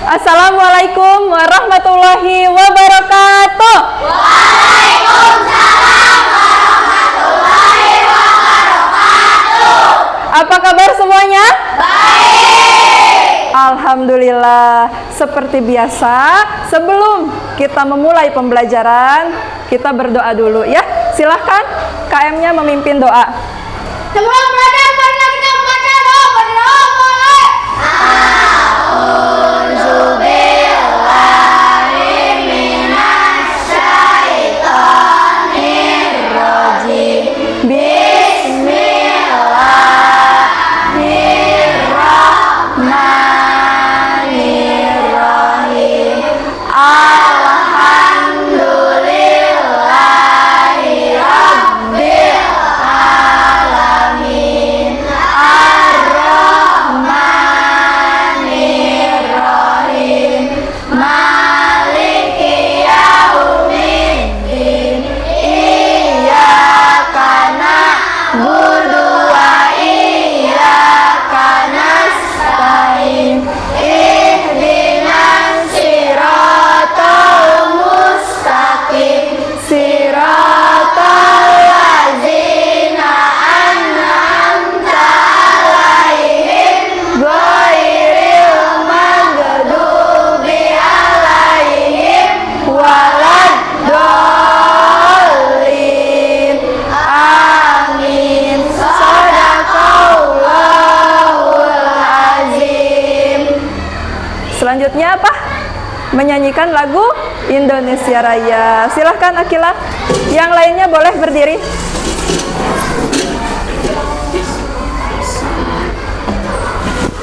Assalamualaikum warahmatullahi wabarakatuh. Waalaikumsalam warahmatullahi wabarakatuh. Apa kabar semuanya? Baik. Alhamdulillah. Seperti biasa, sebelum kita memulai pembelajaran, kita berdoa dulu ya. Silahkan KM-nya memimpin doa. Semua belajar, marilah kita membaca doa. Berdoa mulai. Selanjutnya apa? Menyanyikan lagu Indonesia Raya. Silahkan Akila. Yang lainnya boleh berdiri.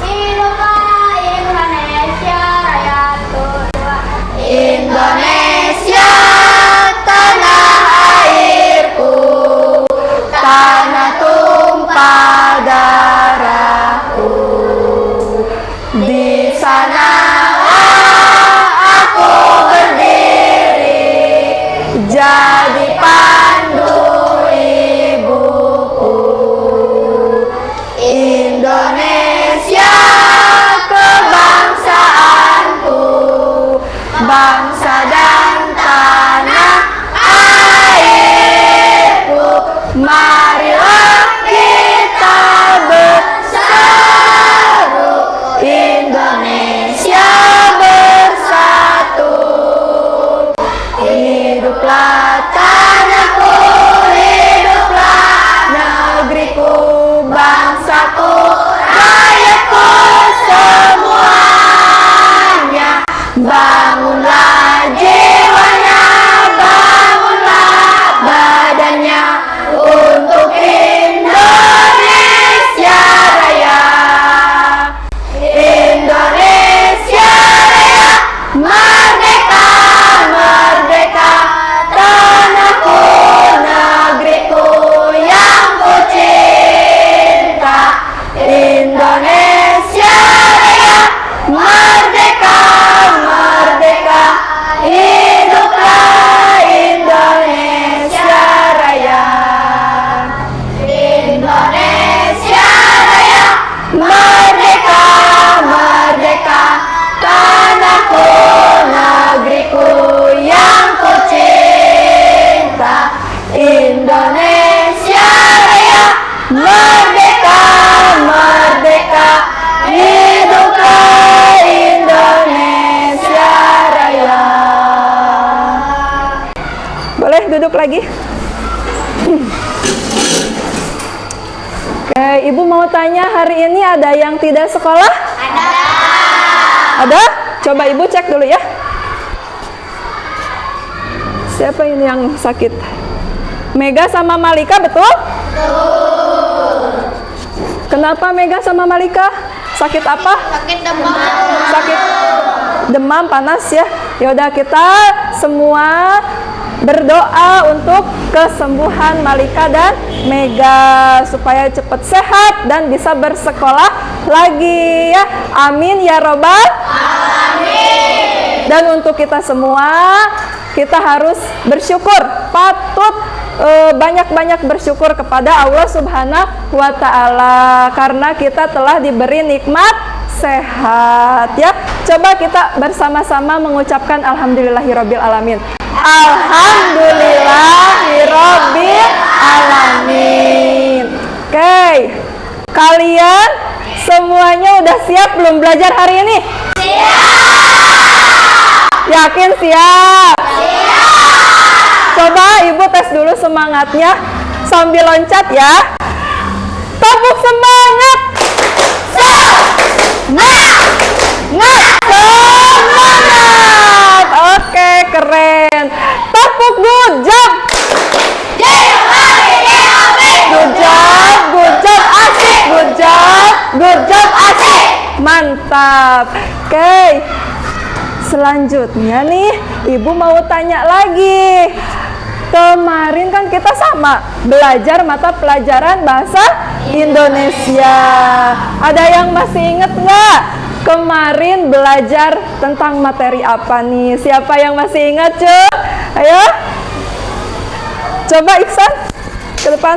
Hiduplah Indonesia Raya tua. Indonesia tanah airku, Tanah tumpah darahku. Di sana aku berdiri, jadi pandu ibuku. Indonesia kebangsaanku, bangsa dan tanah airku. Marilah kita berseru, Indonesia bersatu. Hiduplah tanahku, hiduplah negeriku, bangsaku, rakyatku semuanya. Bangunlah jiwanya, bangunlah badannya untuk Indonesia Raya. Indonesia Raya, merdeka, merdeka, tanahku, negeriku yang ku cinta. Indonesia Raya, merdeka, merdeka, hiduplah Indonesia Raya. Indonesia Raya, merdeka, merdeka, tanahku, negeriku yang ku cinta. Indonesia Raya, merdeka, merdeka, hiduplah Indonesia Raya. Boleh duduk lagi? Oke, Ibu mau tanya, hari ini ada yang tidak sekolah? Ada? Coba Ibu cek dulu ya. Siapa ini yang sakit? Mega sama Malika, betul? Kenapa Mega sama Malika? Sakit apa? sakit demam. Sakit demam, panas ya. Yaudah, kita semua berdoa untuk kesembuhan Malika dan Mega supaya cepat sehat dan bisa bersekolah lagi ya. Amin ya robbal alamin. Dan untuk kita semua, kita harus bersyukur, patut banyak-banyak bersyukur kepada Allah Subhanahu wa Ta'ala karena kita telah diberi nikmat sehat ya. Coba kita bersama-sama mengucapkan alhamdulillahirabbil alamin. Alhamdulillahirabbil alamin. Oke. Kalian semuanya udah siap belum belajar hari ini? Yakin siap? Coba Ibu tes dulu semangatnya sambil loncat ya. Tepuk semangat. Semangat. Oke, keren. Tepuk good job. Good job, asik. Good job, asik. Mantap. Oke. Selanjutnya nih, Ibu mau tanya lagi. Kemarin kan kita sama belajar mata pelajaran bahasa Indonesia. Ada yang masih inget nggak? Kemarin belajar tentang materi apa nih? Siapa yang masih ingat, cuy? Ayo. Coba Iksan ke depan.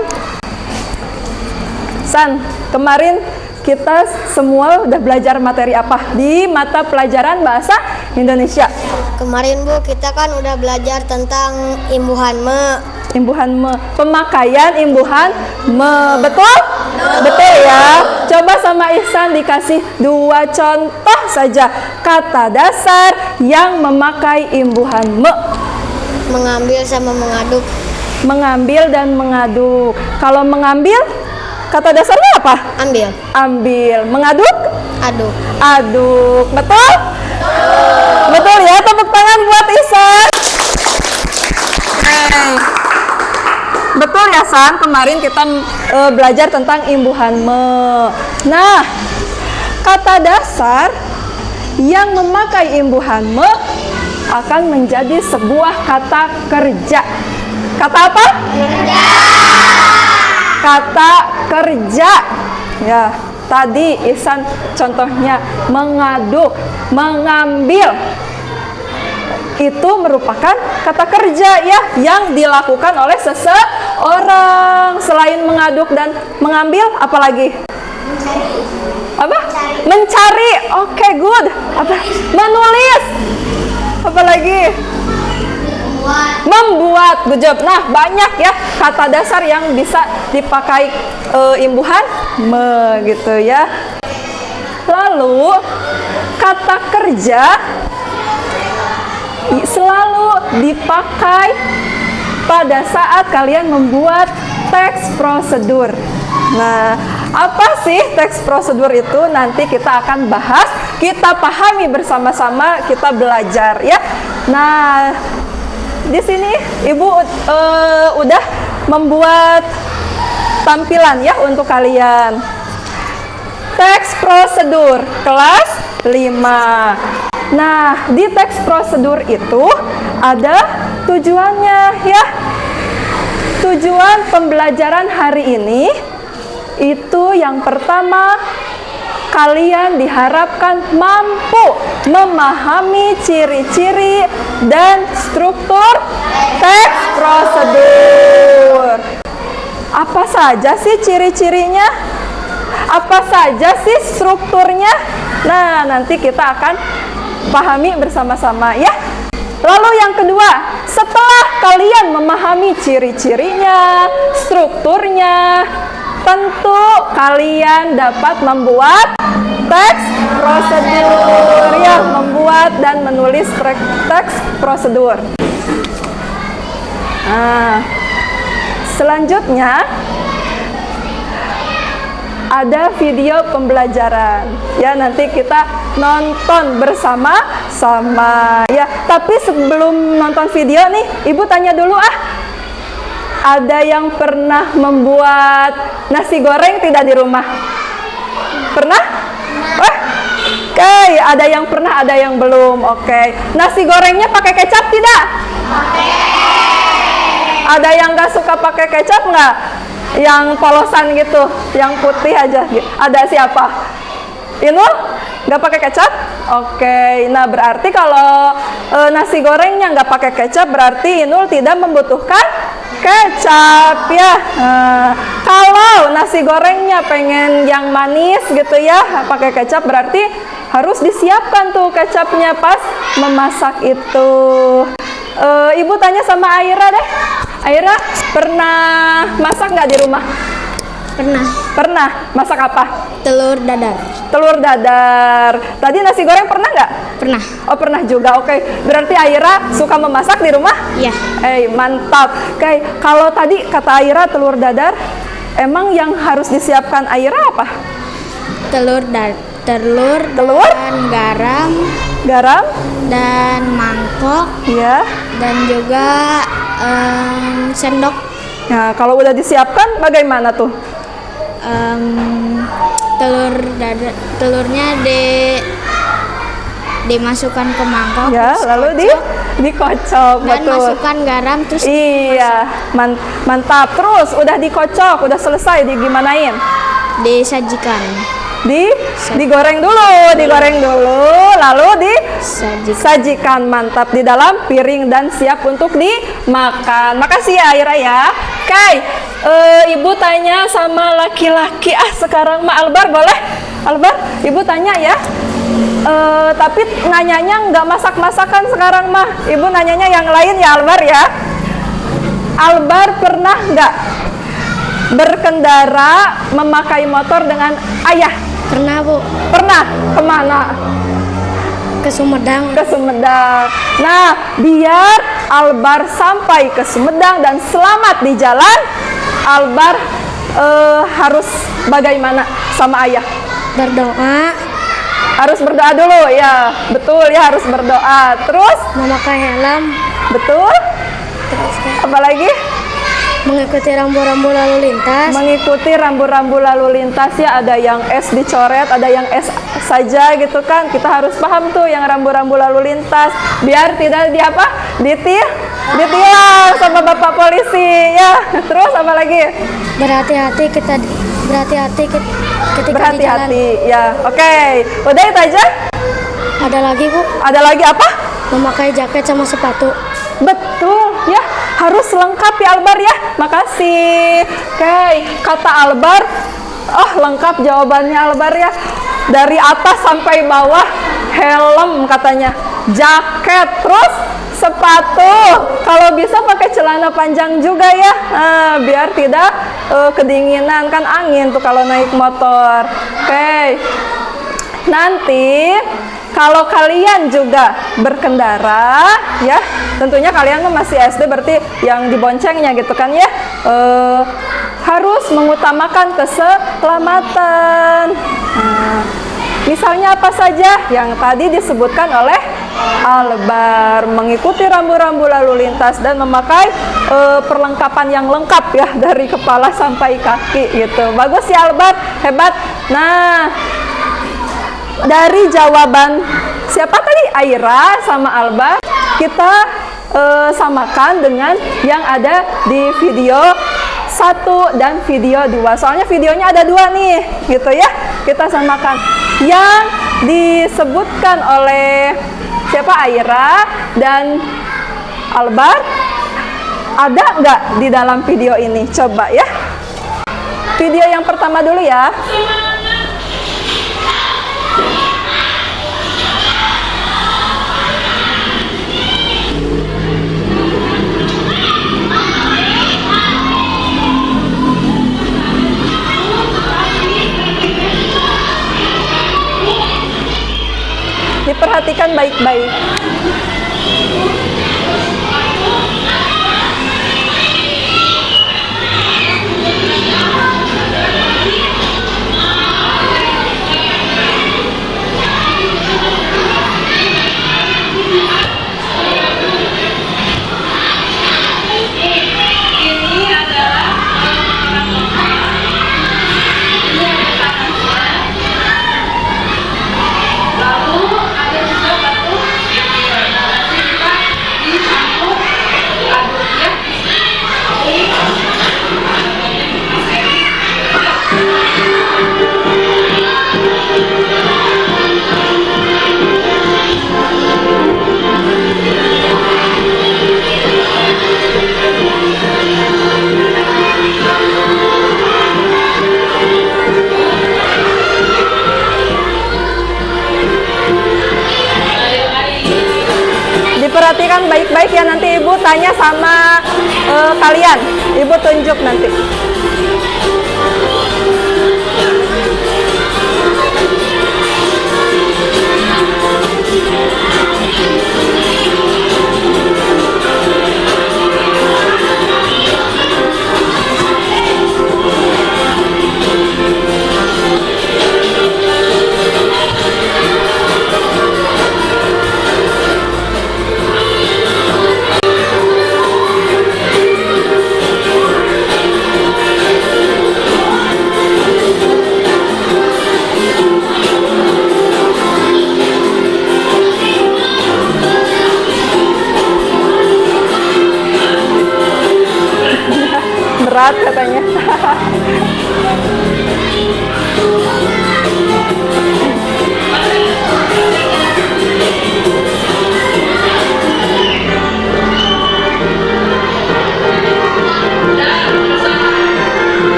San, kemarin kita semua udah belajar materi apa di mata pelajaran bahasa Indonesia? Kemarin Bu, kita kan udah belajar tentang imbuhan me. Imbuhan me, pemakaian imbuhan me, betul? Betul ya. Coba sama Ihsan dikasih 2 contoh saja kata dasar yang memakai imbuhan me. Mengambil sama mengaduk. Mengambil dan mengaduk. Kalau mengambil, kata dasarnya apa? Ambil. Ambil. Mengaduk? Aduk. Aduk. Betul? Betul ya. Tepuk tangan buat Ihsan. Betul ya San, kemarin kita belajar tentang imbuhan me. Nah, kata dasar yang memakai imbuhan me akan menjadi sebuah kata kerja. Kata apa? Kerja. Kata kerja. Ya, tadi Ihsan contohnya mengaduk, mengambil. Itu merupakan kata kerja ya yang dilakukan oleh seseorang. Selain mengaduk dan mengambil, apalagi? Apa? Mencari. Oke, good. Apa? Menulis. Apalagi? Membuat. Good job. Nah, banyak ya kata dasar yang bisa dipakai imbuhan me gitu ya. Lalu kata kerja selalu dipakai pada saat kalian membuat teks prosedur. Nah, apa sih teks prosedur itu? Nanti kita akan bahas, kita pahami bersama-sama, kita belajar ya. Nah, di sini Ibu udah membuat tampilan ya untuk kalian. Teks prosedur kelas 5. Nah, di teks prosedur itu ada tujuannya ya. Tujuan pembelajaran hari ini itu yang pertama, kalian diharapkan mampu memahami ciri-ciri dan struktur teks prosedur. Apa saja sih ciri-cirinya? Apa saja sih strukturnya? Nah, nanti kita akan pahami bersama-sama ya. Lalu yang kedua, setelah kalian memahami ciri-cirinya, strukturnya, tentu kalian dapat membuat teks prosedur ya, membuat dan menulis teks prosedur. Nah, selanjutnya ada video pembelajaran ya, nanti kita nonton bersama-sama ya. Tapi sebelum nonton video nih, Ibu tanya dulu ada yang pernah membuat nasi goreng tidak di rumah? Pernah? Oke, ada yang pernah, ada yang belum. Oke, nasi gorengnya pakai kecap tidak? Ada yang nggak suka pakai kecap nggak? Yang polosan gitu, yang putih aja. Ada siapa? Inul? Nggak pakai kecap? Oke, nah berarti kalau nasi gorengnya nggak pakai kecap, berarti Inul tidak membutuhkan kecap ya. Kalau nasi gorengnya pengen yang manis gitu ya, pakai kecap, berarti harus disiapkan tuh kecapnya pas memasak itu. Ibu tanya sama Aira deh. Aira pernah masak nggak di rumah? Pernah. Pernah. Masak apa? Telur dadar. Telur dadar. Tadi nasi goreng pernah nggak? Pernah. Oh, pernah juga. Oke. Berarti Aira suka memasak di rumah? Iya. Mantap. Oke. Kalau tadi kata Aira telur dadar, emang yang harus disiapkan Aira apa? Telur Telur? dan garam Garam? dan mangkok Ya. dan juga sendok. Nah, kalau udah disiapkan bagaimana tuh? Telurnya dimasukkan ke mangkok. Ya, terus lalu kocok, dikocok, dan betul. masukkan garam terus Iya, mantap. Terus udah dikocok, udah selesai, digimanain? disajikan. Digoreng dulu, lalu disajikan, mantap, di dalam piring dan siap untuk dimakan. Makasih ya Aira ya. Oke, Ibu tanya sama laki-laki. Sekarang mah Albar boleh? Albar, Ibu tanya ya. Tapi nanyanya nggak masak-masakan sekarang mah. Ibu nanyanya yang lain ya Albar ya. Albar pernah nggak berkendara memakai motor dengan ayah? Pernah, Bu. Pernah. Kemana? Ke Sumedang. Ke Sumedang. Nah, biar Albar sampai ke Sumedang dan selamat di jalan, Albar harus bagaimana sama ayah? Berdoa, Harus berdoa dulu ya. Betul ya, harus berdoa. Terus? memakai helm, Betul? terus Apalagi? mengikuti rambu-rambu lalu lintas. Mengikuti rambu-rambu lalu lintas ya, ada yang S dicoret, ada yang S saja gitu kan. Kita harus paham tuh yang rambu-rambu lalu lintas biar tidak ditilang sama Bapak polisi ya. Terus apa lagi? Berhati-hati ketika di jalan. Berhati-hati ya. Oke. Udah itu aja? Ada lagi, Bu, Ada lagi apa? memakai jaket sama sepatu. Betul ya, harus lengkap ya Albar ya. Makasih. Oke, kata Albar, lengkap jawabannya Albar ya. Dari atas sampai bawah, helm katanya, jaket, terus sepatu. Kalau bisa pakai celana panjang juga ya, biar tidak kedinginan, kan angin tuh kalau naik motor. Oke, nanti kalau kalian juga berkendara ya, tentunya kalian masih SD, berarti yang diboncengnya gitu kan ya, harus mengutamakan keselamatan. Misalnya apa saja yang tadi disebutkan oleh Albar, mengikuti rambu-rambu lalu lintas dan memakai perlengkapan yang lengkap ya, dari kepala sampai kaki gitu. Bagus ya Albar, hebat. Nah, dari jawaban siapa tadi? Aira sama Albar, kita samakan dengan yang ada di video 1 dan video 2. Soalnya videonya ada 2 nih, gitu ya. Kita samakan. Yang disebutkan oleh siapa? Aira dan Albar, ada nggak di dalam video ini? Coba ya. Video yang pertama dulu ya. Diperhatikan baik-baik. perhatikan baik-baik ya, nanti Ibu tanya sama kalian. Ibu tunjuk nanti. Berat katanya.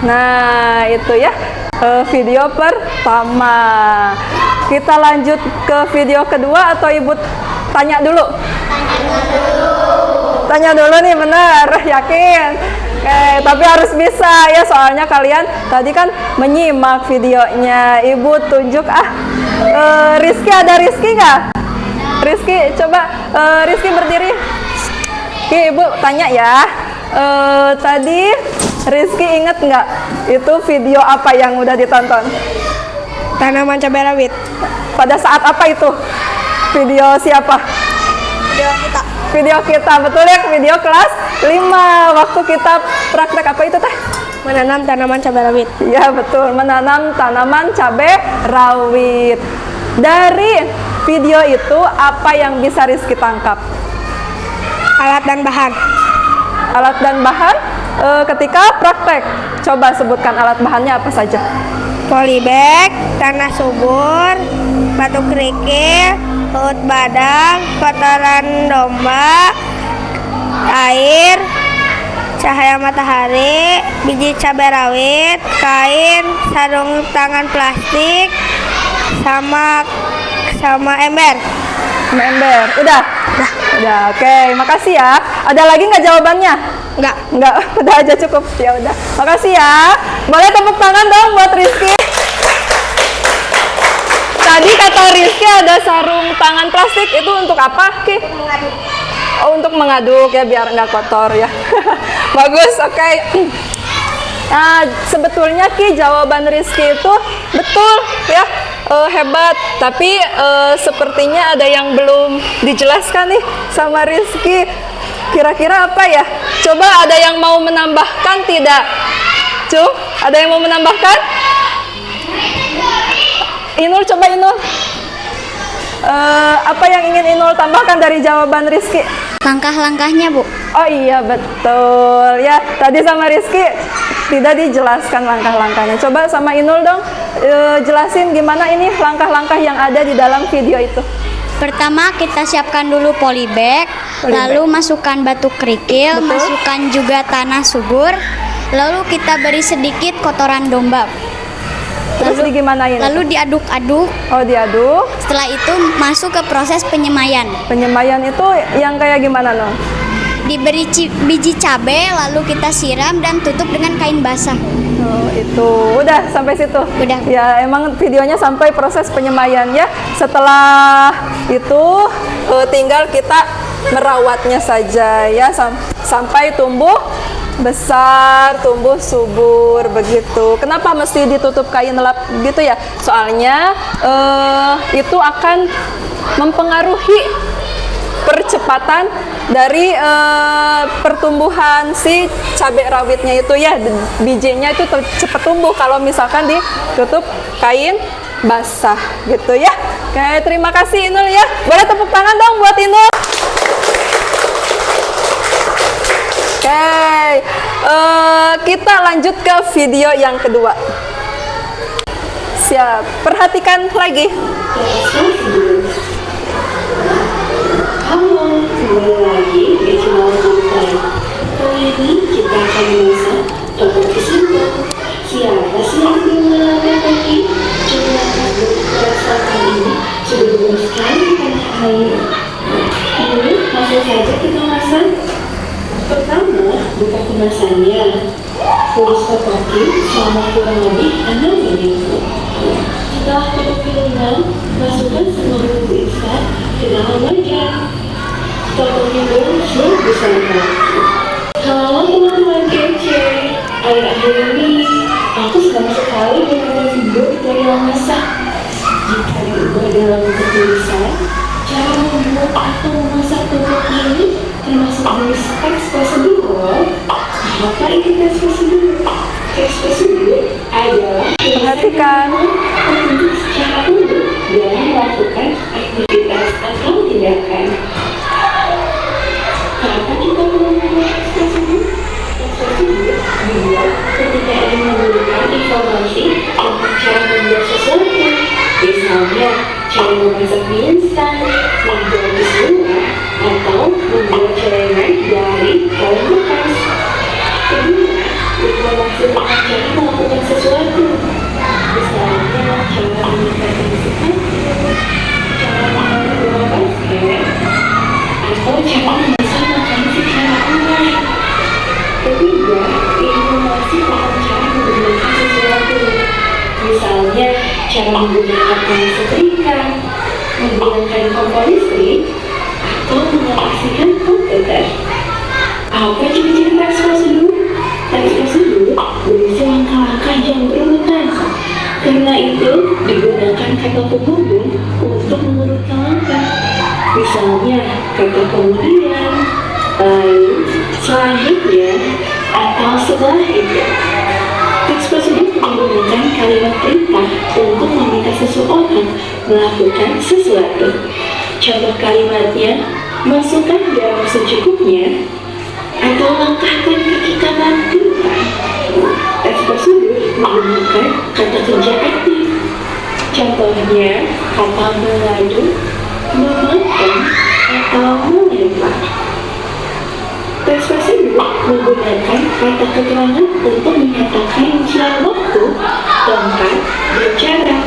Nah, itu ya video pertama. Kita lanjut ke video kedua atau Ibu tanya dulu? Tanya dulu nih, bener, yakin? Oke, tapi harus bisa ya, soalnya kalian tadi kan menyimak videonya. Ibu tunjuk Rizky, ada Rizky nggak? Rizky, coba Rizky berdiri. Oke, Ibu tanya ya. Tadi Rizky inget nggak itu video apa yang udah ditonton? Tanaman cabai rawit. Pada saat apa itu? Video siapa? Video kita. Video kita, betul ya, video kelas 5. Waktu kita praktek apa itu teh? Menanam tanaman cabai rawit. Iya betul, menanam tanaman cabai rawit. Dari video itu apa yang bisa Rizky tangkap? Alat dan bahan. Alat dan bahan ketika praktek. Coba sebutkan alat bahannya apa saja. Polybag, tanah subur, batu kerikil, laut badang, kotoran domba, air, cahaya matahari, biji cabai rawit, kain, sarung tangan plastik, sama ember. Ember. Udah? Udah. Oke, makasih ya. Ada lagi nggak jawabannya? Enggak. Udah aja cukup. Ya udah. Makasih ya. Boleh tepuk tangan dong buat Rizky. Tadi kata Rizky ada sarung tangan plastik, itu untuk apa, Ki? Oh, untuk mengaduk ya, biar nggak kotor ya. Bagus, oke. Nah, sebetulnya Ki, jawaban Rizky itu betul ya, hebat. Tapi sepertinya ada yang belum dijelaskan nih sama Rizky. Kira-kira apa ya? Coba ada yang mau menambahkan tidak? Ada yang mau menambahkan? Inul, coba Inul. Apa yang ingin Inul tambahkan dari jawaban Rizky? Langkah-langkahnya, Bu. Oh iya, betul ya. Tadi sama Rizky tidak dijelaskan langkah-langkahnya. Coba sama Inul dong, jelasin gimana ini langkah-langkah yang ada di dalam video itu. Pertama kita siapkan dulu polybag, lalu masukkan batu kerikil, Betul. masukkan juga tanah subur, lalu kita beri sedikit kotoran domba. Terus digimanain? Lalu diaduk-aduk. Oh, diaduk. Setelah itu masuk ke proses penyemaian. Penyemaian itu yang kayak gimana loh? Diberi biji cabai, lalu kita siram dan tutup dengan kain basah. Oh, itu udah sampai situ. Udah. Ya, emang videonya sampai proses penyemaian ya. Setelah itu tinggal kita merawatnya saja ya, sampai tumbuh besar, tumbuh subur begitu. Kenapa mesti ditutup kain lap gitu ya? Soalnya itu akan mempengaruhi percepatan dari pertumbuhan si cabai rawitnya itu ya. Bijinya itu cepat tumbuh kalau misalkan ditutup kain basah gitu ya. Oke, terima kasih Inul ya. Boleh tepuk tangan dong buat Inul. Oke, kita lanjut ke video yang kedua. Siap, perhatikan lagi. Halo, kembali lagi di channel Konten. Kali ini kita akan memasak topik kesimpulan. Siapa sih yang belum melangkah kaki? Coba kamu merasakan ini sudah belum sekali di tanah air. Ini langsung saja kita masak. Pertama, buka kemasannya. Tulis topaki selama kurang lebih 6 menit. Setelah topaki lunak, masukkan semua bumbu instan ke dalam wajan. Topaki pun sudah bersama. Halo teman-teman kece, akhir-akhir ini aku senang sekali dengan video dari yang masak. Jika diubah dalam ketulisan, cara membuat atau memasak topaki ini termasuk jenis teks prosedur. Apa itu teks prosedur? Teks prosedur adalah Perhatikan. untuk secara umum dalam melakukan aktivitas atau tindakan. Kapan kita melakukan teks prosedur? Teks prosedur dibuat ketika ingin memberikan informasi tentang cara membuat sesuatu. Misalnya, cara memasak mie instan, membuat keseluruhan, atau membuat celengan dari kain bekas. Kedua, informasi tentang cara melakukan sesuatu. Misalnya, cara meningkatkan sepatu, cara memakai bola basket, atau cara memasak makanan secara online. Ketiga, informasi tentang cara menggunakan sesuatu. Misalnya, cara menggunakan alat setrika, menggunakan kompor listrik, atau mengoperasikan komputer. Apa ciri-ciri teks prosedur? Teks prosedur berisi langkah-langkah yang berurutan. Karena itu, digunakan kata penghubung untuk mengurutkan langkah. Misalnya, kata kemudian, lalu, selanjutnya, atau setelah itu. Teks prosedur menggunakan kalimat perintah untuk meminta seseorang melakukan sesuatu. Contoh kalimatnya, masukkan garam secukupnya, atau langkahkan kaki kanan ke depan. Teks prosedur menggunakan kata kerja aktif. Contohnya, kata mengaduk, memakan, atau melempar. Teks prosedur menggunakan kata keterangan untuk menyatakan rincian waktu, tempat, dan cara.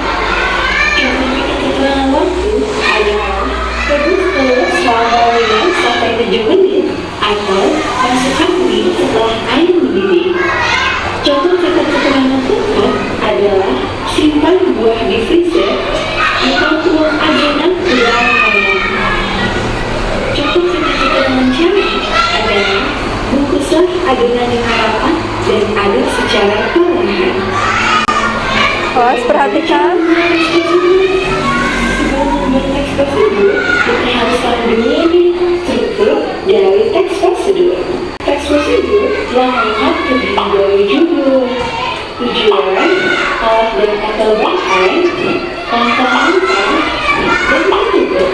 Contoh kata keterangan waktu adalah rebus telur selama 5 sampai 7 menit atau masukkan mie setelah air mendidih. Contoh kata keterangan tempat adalah simpan buah di freezer atau tuang adonan ke dalam ayam. Contoh kata keterangan cara adalah bungkuslah adonan dengan rapat dan aduk secara perlahan. Awas, perhatikan. Sebelum membuat teks prosedur, kita harus tahu dulu nih struktur dari teks prosedur. Teks prosedur yang melihat terdiri dari judul, tujuan, alat dan atau bahan, langkah-langkah, dan penutup.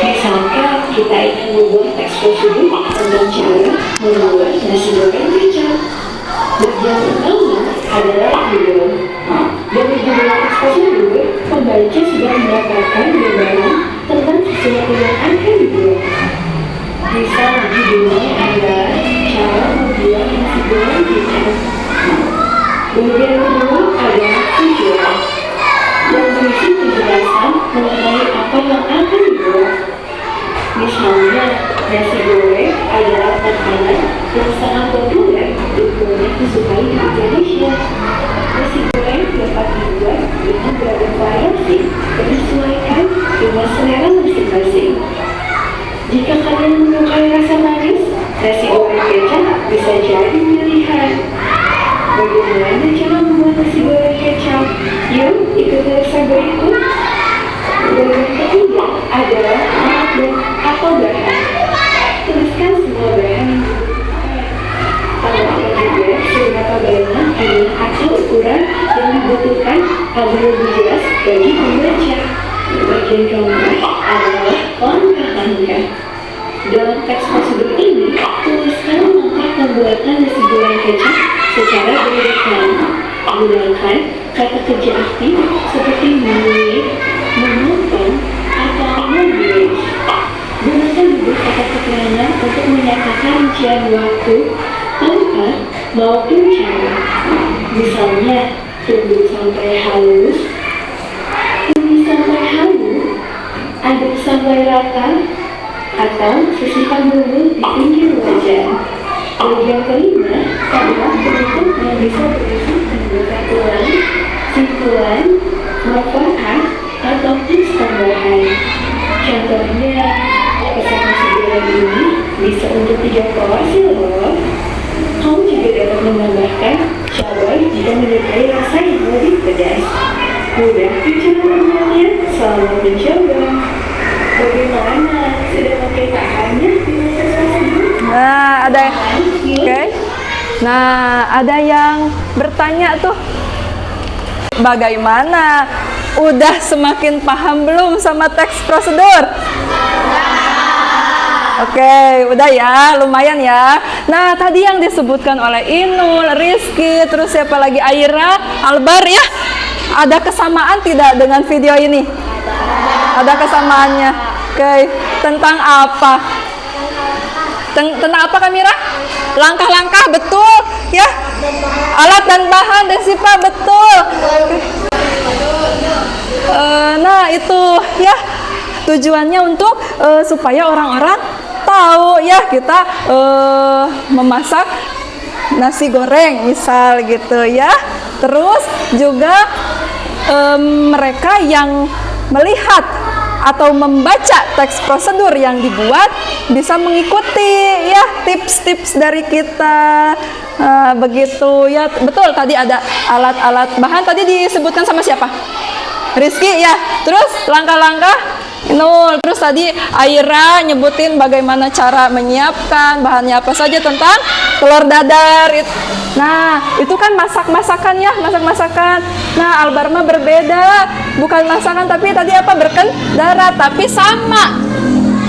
Misalkan kita ingin membuat teks prosedur tentang cara membuat nasi goreng kecap. Bagian pertama adalah judul. Dari judul teks prosedur, pembaca sudah mendapatkan gambaran tentang sesuatu yang akan dibuat. Misal judulnya adalah cara membuat nasi goreng kecap. Bagian kedua adalah tujuan, yang berisi penjelasan mengenai apa yang akan dibuat. Misalnya, nasi goreng adalah makanan yang sangat populer dan banyak disukai di Indonesia. Nasi goreng dapat dibuat dengan beragam variasi menyesuaikan dengan selera masing-masing. Jika kalian menyukai rasa manis, nasi goreng kecap bisa jadi berikut. Bagian ketiga adalah alat dan atau bahan. Tuliskan semua bahan yang dibutuhkan. Tambahkan juga seberapa banyak jumlah atau ukuran yang dibutuhkan agar lebih jelas bagi pembaca. Bagian keempat adalah langkah-langkah. Dalam teks prosedur ini, tuliskan langkah pembuatan nasi goreng kecap secara berurutan. Gunakan kata kerja aktif seperti menulis, menonton, atau menulis. Gunakan juga kata keterangan untuk menyatakan rincian waktu, tempat, maupun cara. Misalnya, tunggu sampai halus, tumis sampai halus, aduk sampai rata, atau sisihkan bumbu di pinggir wajan. Bagian kelima adalah bentuk yang bisa berisi pengetahuan, simpulan, manfaat, atau tips tambahan. Contohnya, pesan nasi goreng ini bisa untuk 3 porsi loh. Kamu juga dapat menambahkan cabai jika menyukai rasa yang lebih pedas. Mudah cara membuatnya, selamat mencoba. Bagaimana? Sudah pakai bahannya di masa prosedur? Nah, ada. Oke. Nah, ada yang bertanya tuh. Bagaimana? Udah semakin paham belum sama teks prosedur? Oke, udah ya, lumayan ya. Nah, tadi yang disebutkan oleh Inul, Rizky, terus siapa lagi, Aira, Albar ya. Ada kesamaan tidak dengan video ini? Ada kesamaannya. Oke, tentang apa? Tentang apa Kamira? Langkah-langkah, betul ya. Alat dan bahan, Desipa, betul. Nah, itu ya. Tujuannya untuk supaya orang-orang tahu ya kita memasak nasi goreng misal gitu ya. Terus juga mereka yang melihat atau membaca teks prosedur yang dibuat bisa mengikuti ya tips-tips dari kita. Begitu ya, betul. Tadi ada alat-alat bahan, tadi disebutkan sama siapa? Rizky ya. Terus langkah-langkah Nul. Terus tadi Aira nyebutin bagaimana cara menyiapkan bahannya apa saja tentang telur dadar. Nah, itu kan masak-masakan ya, masak-masakan. Nah, Albarma berbeda, bukan masakan tapi tadi apa, berkendara, tapi sama.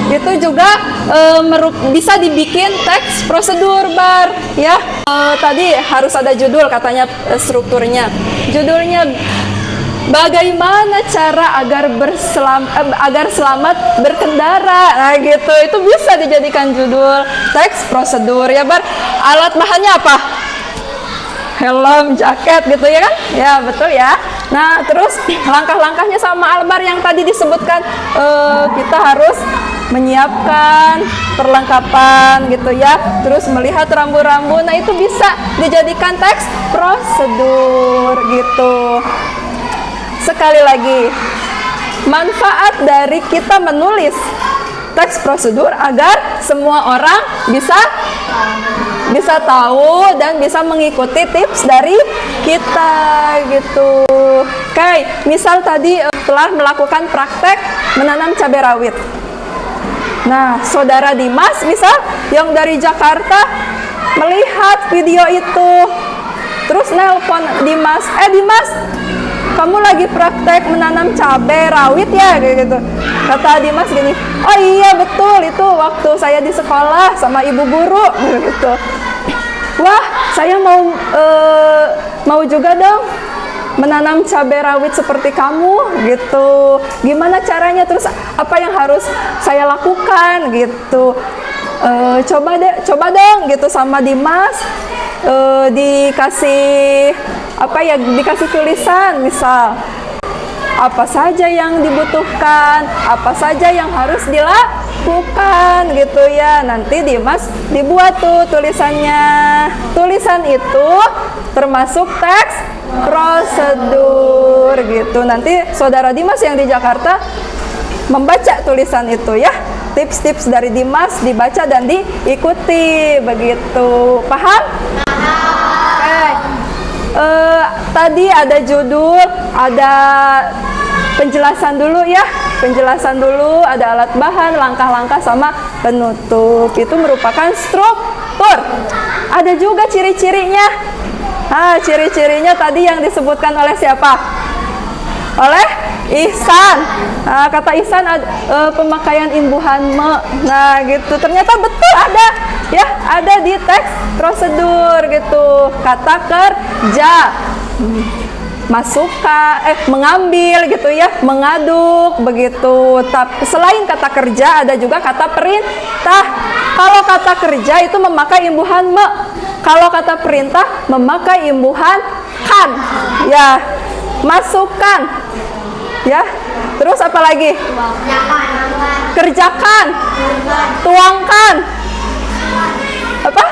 Itu juga bisa dibikin teks prosedur Bar ya. Tadi harus ada judul katanya, strukturnya. Judulnya bagaimana cara agar selamat berkendara. Nah, gitu. Itu bisa dijadikan judul teks prosedur ya Bar. Alat bahannya apa? Helm, jaket gitu ya kan? Ya, betul ya. Nah, terus langkah-langkahnya sama Albar yang tadi disebutkan, kita harus menyiapkan perlengkapan gitu ya. Terus melihat rambu-rambu. Nah, itu bisa dijadikan teks prosedur gitu. Sekali lagi, manfaat dari kita menulis teks prosedur agar semua orang bisa tahu dan bisa mengikuti tips dari kita gitu. Oke, misal tadi telah melakukan praktek menanam cabai rawit. Nah, saudara Dimas misal yang dari Jakarta melihat video itu, terus nelpon Dimas, Dimas, kamu lagi praktek menanam cabai rawit ya, kayak gitu. Kata Dimas gini, oh iya betul, itu waktu saya di sekolah sama ibu guru gitu. Wah, saya mau juga dong menanam cabai rawit seperti kamu gitu. Gimana caranya, terus apa yang harus saya lakukan gitu. Coba dong gitu sama Dimas. Dikasih dikasih tulisan misal apa saja yang dibutuhkan, apa saja yang harus dilakukan gitu ya. Nanti Dimas dibuat tuh tulisannya. Tulisan itu termasuk teks prosedur gitu. Nanti saudara Dimas yang di Jakarta membaca tulisan itu ya. Tips-tips dari Dimas dibaca dan diikuti begitu. Paham? Tadi ada judul, ada penjelasan dulu ya. Penjelasan dulu, ada alat bahan, langkah-langkah sama penutup. Itu merupakan struktur. Ada juga ciri-cirinya. Ciri-cirinya tadi yang disebutkan oleh siapa? Oleh Ihsan. Kata Ihsan pemakaian imbuhan me. Nah, gitu. Ternyata betul ada ya, ada di teks prosedur gitu. Kata kerja. Mengambil gitu ya, mengaduk begitu. Tapi selain kata kerja ada juga kata perintah. Kalau kata kerja itu memakai imbuhan me. Kalau kata perintah memakai imbuhan kan. Ya, masukkan. Ya. Terus apa lagi? Kerjakan. Tuangkan. Apa?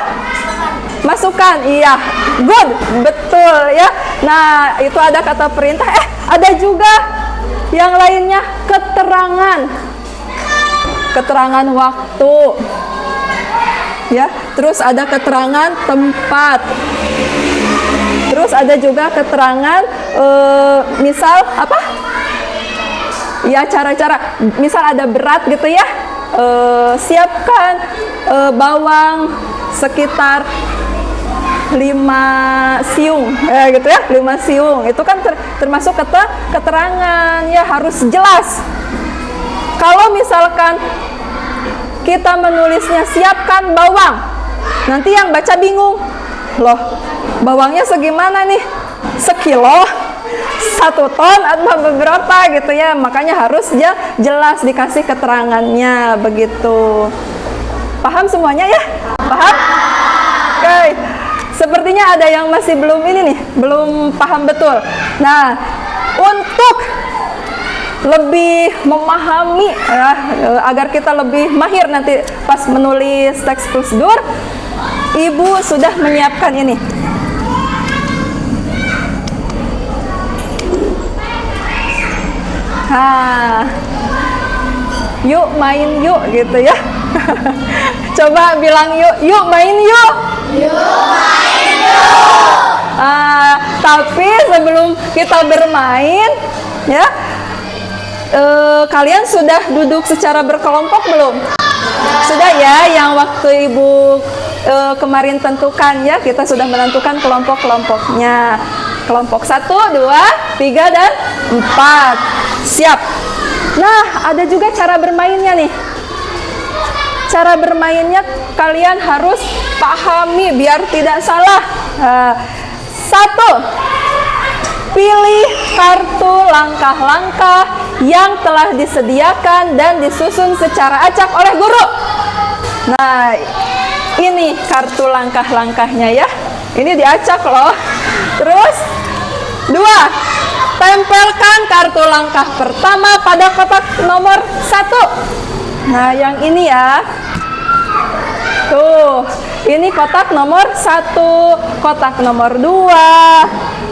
Masukkan. Iya, good, betul ya. Nah, itu ada kata perintah. Ada juga yang lainnya, keterangan waktu ya. Terus ada keterangan tempat. Terus ada juga keterangan misal apa ya, cara-cara misal ada berat gitu ya, siapkan bawang sekitar 5 siung gitu ya, 5 siung. Itu kan termasuk keterangan ya, harus jelas. Kalau misalkan kita menulisnya siapkan bawang, nanti yang baca bingung, loh bawangnya segimana nih, sekilo, 1 ton atau beberapa gitu ya. Makanya harus jelas dikasih keterangannya begitu. Paham semuanya ya? Paham? Oke. Sepertinya ada yang masih belum ini nih, belum paham betul. Nah, untuk lebih memahami ya, agar kita lebih mahir nanti pas menulis teks prosedur, Ibu sudah menyiapkan ini. Yuk main yuk gitu ya. Coba bilang yuk main yuk. Tapi sebelum kita bermain ya, kalian sudah duduk secara berkelompok belum? Sudah ya, yang waktu Ibu kemarin tentukan ya, kita sudah menentukan kelompok-kelompoknya. Kelompok 1, 2, 3, dan 4. Siap. Nah, ada juga cara bermainnya nih. Cara bermainnya kalian harus pahami biar tidak salah. 1. Pilih kartu langkah-langkah yang telah disediakan dan disusun secara acak oleh guru. Nah, ini kartu langkah-langkahnya ya. Ini diacak loh. Terus 2. Tempelkan kartu langkah pertama pada kotak nomor 1. Nah, yang ini ya. Tuh, ini kotak nomor 1, kotak nomor 2,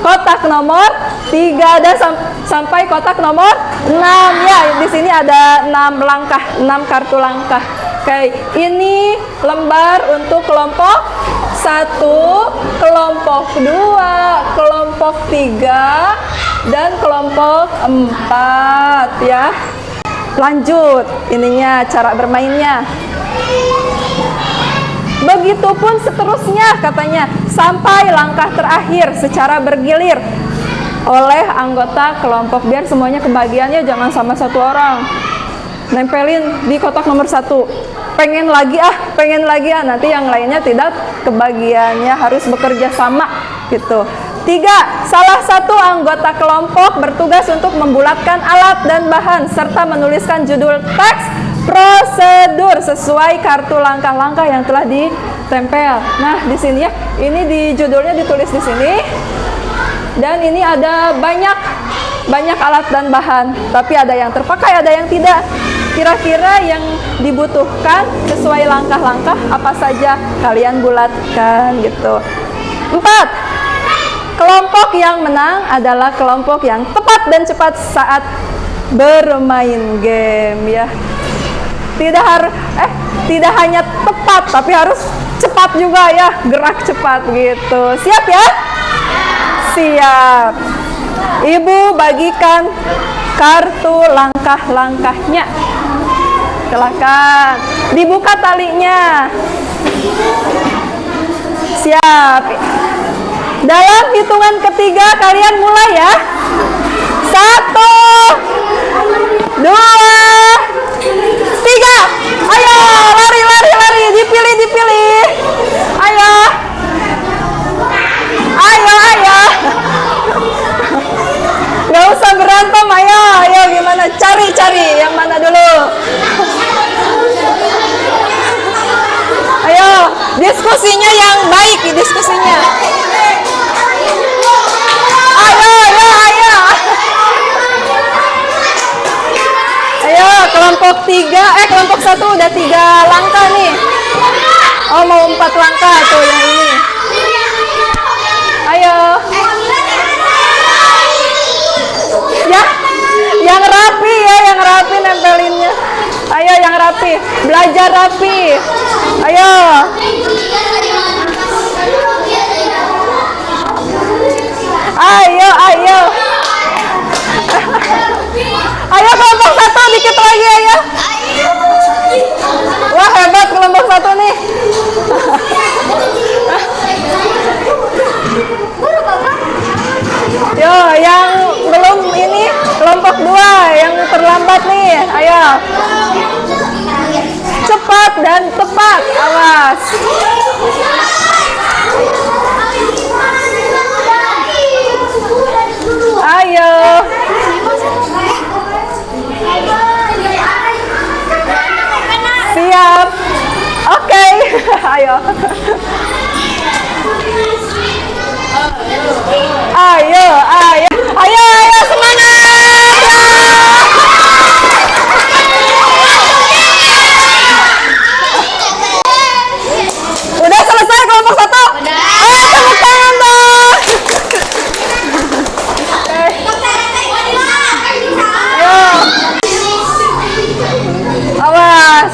kotak nomor 3, dan sampai kotak nomor 6 ya. Di sini ada 6 langkah, 6 kartu langkah. Oke, ini lembar untuk kelompok 1, kelompok 2, kelompok 3, dan kelompok 4 ya. Lanjut, ininya cara bermainnya. Begitupun seterusnya katanya, sampai langkah terakhir secara bergilir oleh anggota kelompok, biar semuanya kebagiannya jangan sama satu orang. Nempelin di kotak nomor 1. Pengen lagi nanti yang lainnya tidak kebagiannya, harus bekerja sama gitu. 3. Salah satu anggota kelompok bertugas untuk membulatkan alat dan bahan serta menuliskan judul teks prosedur sesuai kartu langkah-langkah yang telah ditempel. Nah, di sini ya, ini di judulnya ditulis di sini. Dan ini ada banyak alat dan bahan, tapi ada yang terpakai, ada yang tidak. Kira-kira yang dibutuhkan sesuai langkah-langkah apa saja, kalian bulatkan gitu. 4. Kelompok yang menang adalah kelompok yang tepat dan cepat saat bermain game ya. Tidak hanya tepat, tapi harus cepat juga ya, gerak cepat gitu. Siap ya? Siap. Ibu bagikan kartu langkah-langkahnya. Silakan dibuka talinya. Siap. Dalam hitungan ketiga kalian mulai ya. 1, 2, 3. Ayo, lari. Dipilih. Ayo. Gak usah berantem, ayo gimana? Cari yang mana dulu? Ayo, diskusinya yang baik, diskusinya. Ayo, kelompok 3, kelompok 1 udah 3 langkah nih. Oh, mau 4 langkah tuh yang ini. Ayo. Ya, yang rapi nempelinnya. Ayo yang rapi, belajar rapi. Ayo. Ayo kelompok 1 dikit lagi ayo. Wah, hebat kelompok 1 nih. Yo, yang belum ini kelompok 2 yang terlambat nih. Ayo. Cepat dan tepat. Awas. Ayo. Siap. Oke. Ayo. Ayo semangat. Udah selesai kelompok 1? Ayo tepuk tangan dong. Ayo. Awas.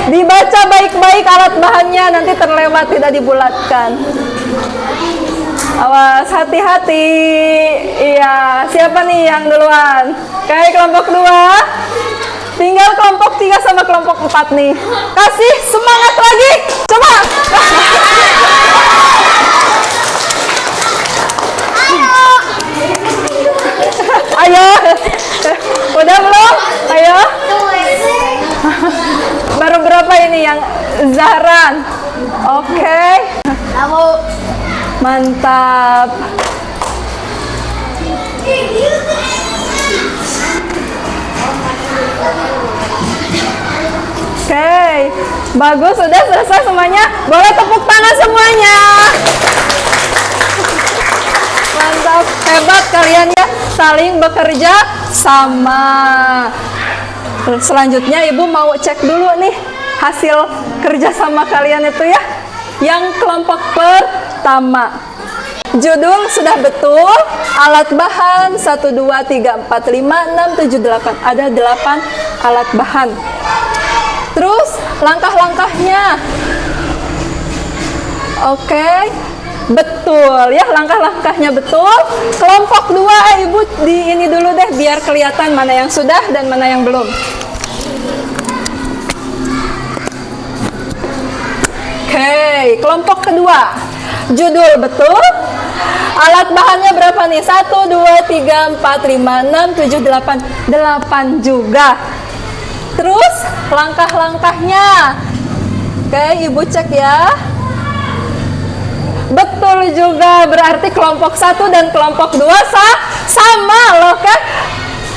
Dibaca baik-baik alat bahannya, nanti terlewat tidak dibulatkan. Awas, hati-hati. Iya, siapa nih yang duluan? Kayak kelompok 2. Tinggal kelompok 3 sama kelompok 4 nih. Kasih semangat lagi. Coba. Ayo. Udah belum? Ayo. Baru berapa ini yang Zahran? Oke. Mantap. Oke, bagus, sudah selesai semuanya. Boleh tepuk tangan semuanya. Mantap, hebat kalian ya, saling bekerja sama. Selanjutnya Ibu mau cek dulu nih hasil kerjasama kalian itu ya. Yang kelompok pertama, judul sudah betul, alat bahan 1, 2, 3, 4, 5, 6, 7, 8. Ada 8 alat bahan. Terus langkah-langkahnya. Oke, betul ya, langkah-langkahnya betul. Kelompok 2, Ibu di ini dulu deh biar kelihatan mana yang sudah dan mana yang belum. Oke, kelompok kedua, judul betul, alat bahannya berapa nih? 1, 2, 3, 4, 5, 6, 7, 8. 8 juga. Terus langkah-langkahnya. Oke, Ibu cek ya. Betul juga, berarti kelompok 1 dan kelompok 2 sama loh kan?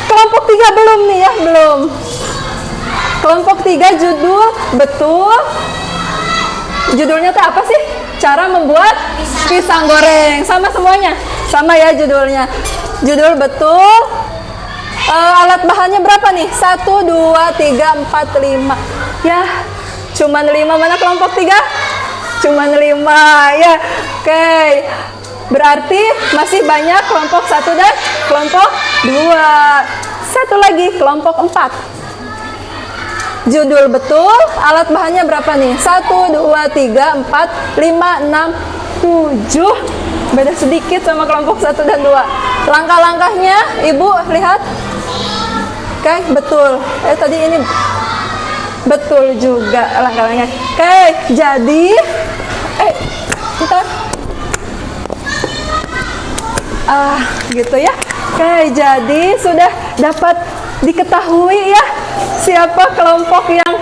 Kelompok 3 belum nih ya, belum. Kelompok 3 judul betul. Judulnya tuh apa sih? Cara membuat pisang goreng. Sama semuanya? Sama ya judulnya. Judul betul. Alat bahannya berapa nih? 1, 2, 3, 4, 5. Ya, cuman 5. Mana kelompok 3? Cuman 5 ya. Oke. Berarti masih banyak kelompok 1 dan kelompok 2. Satu lagi, kelompok 4. Judul betul, alat bahannya berapa nih? 1, 2, 3, 4, 5, 6, 7. Beda sedikit sama kelompok 1 dan 2. Langkah-langkahnya Ibu lihat. Oke, betul. Tadi ini betul juga langkah-langkahnya. Oke, jadi bentar. Gitu ya. Oke, jadi sudah dapat diketahui ya siapa kelompok yang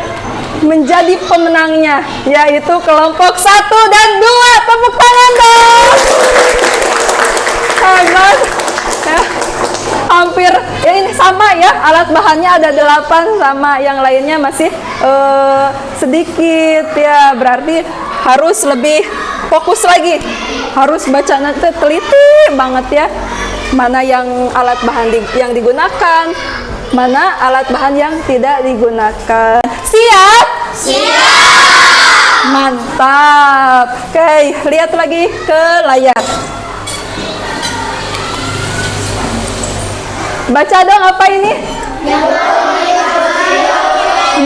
menjadi pemenangnya, yaitu kelompok 1 dan 2. Tepuk tangan dong. Hebat. Ya, hampir ya, ini sama ya, alat bahannya ada 8 sama yang lainnya masih sedikit ya, berarti harus lebih fokus lagi, harus baca nanti teliti banget ya, mana yang alat bahan yang digunakan, mana alat bahan yang tidak digunakan. Siap? Siap. Mantap. Oke, lihat lagi ke layar. Baca dong apa ini?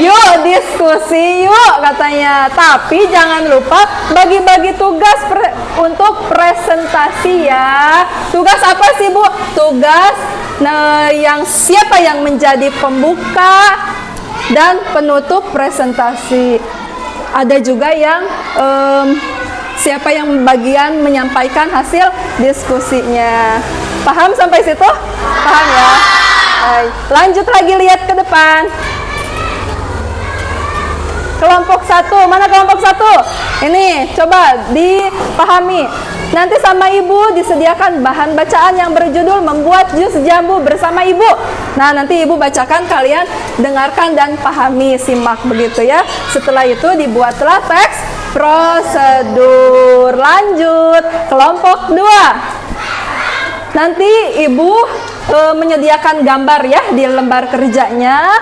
Yuk diskusi yuk katanya. Tapi jangan lupa bagi-bagi tugas untuk presentasi ya. Tugas apa sih Bu? Tugas yang siapa yang menjadi pembuka dan penutup presentasi. Ada juga yang siapa yang bagian menyampaikan hasil diskusinya. Paham sampai situ? Paham ya? Hai. Lanjut lagi lihat ke depan. Kelompok 1, mana kelompok 1? Ini, coba dipahami. Nanti sama Ibu disediakan bahan bacaan yang berjudul Membuat Jus Jambu Bersama Ibu. Nah, nanti Ibu bacakan, kalian dengarkan dan pahami, simak begitu ya. Setelah itu dibuatlah teks prosedur. Lanjut, kelompok 2. Nanti Ibu menyediakan gambar ya di lembar kerjanya.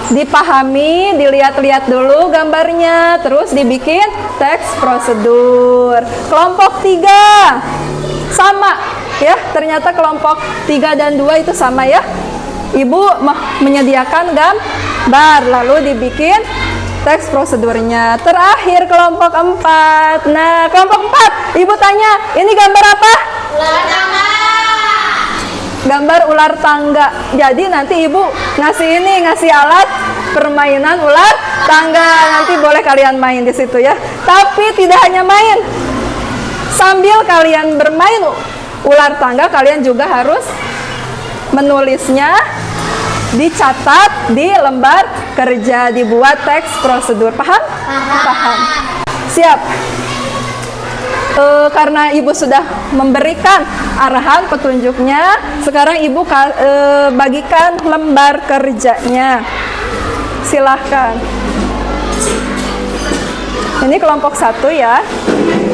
Dipahami, dilihat-lihat dulu gambarnya, terus dibikin teks prosedur. Kelompok 3 sama ya, ternyata kelompok 3 dan 2 itu sama ya. Ibu menyediakan gambar, lalu dibikin teks prosedurnya. Terakhir kelompok 4. Nah, kelompok 4, Ibu tanya, ini gambar apa? Gambar ular tangga. Jadi nanti Ibu ngasih alat permainan ular tangga. Nanti boleh kalian main di situ ya. Tapi tidak hanya main. Sambil kalian bermain ular tangga, kalian juga harus menulisnya, dicatat di lembar kerja, dibuat teks prosedur. Paham? Paham. Siap. Karena Ibu sudah memberikan arahan petunjuknya, sekarang Ibu bagikan lembar kerjanya. Silahkan. Ini kelompok 1 ya.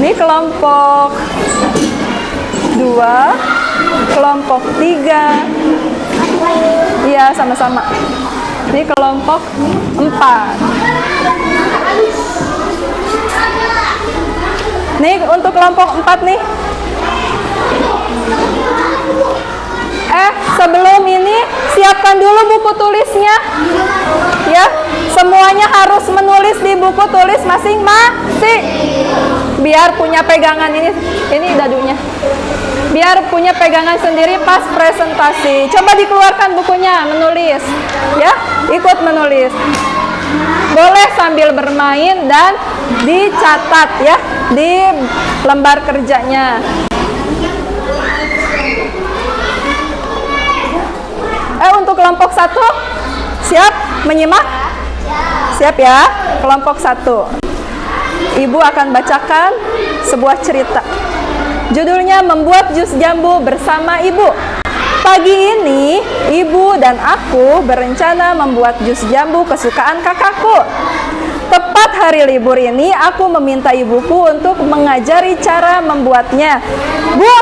Ini kelompok 2, kelompok 3. Iya, sama-sama. Ini kelompok 4. Nih untuk kelompok 4 nih. Sebelum ini siapkan dulu buku tulisnya. Ya, semuanya harus menulis di buku tulis masing-masing. Biar punya pegangan ini dadunya. Biar punya pegangan sendiri pas presentasi. Coba dikeluarkan bukunya, menulis. Ya, ikut menulis. Boleh sambil bermain dan dicatat ya di lembar kerjanya. Untuk kelompok 1 siap menyimak? Siap ya. Kelompok 1, Ibu akan bacakan sebuah cerita. Judulnya Membuat Jus Jambu Bersama Ibu. Pagi ini, Ibu dan aku berencana membuat jus jambu kesukaan kakakku. Tepat hari libur ini, aku meminta ibuku untuk mengajari cara membuatnya. Bu,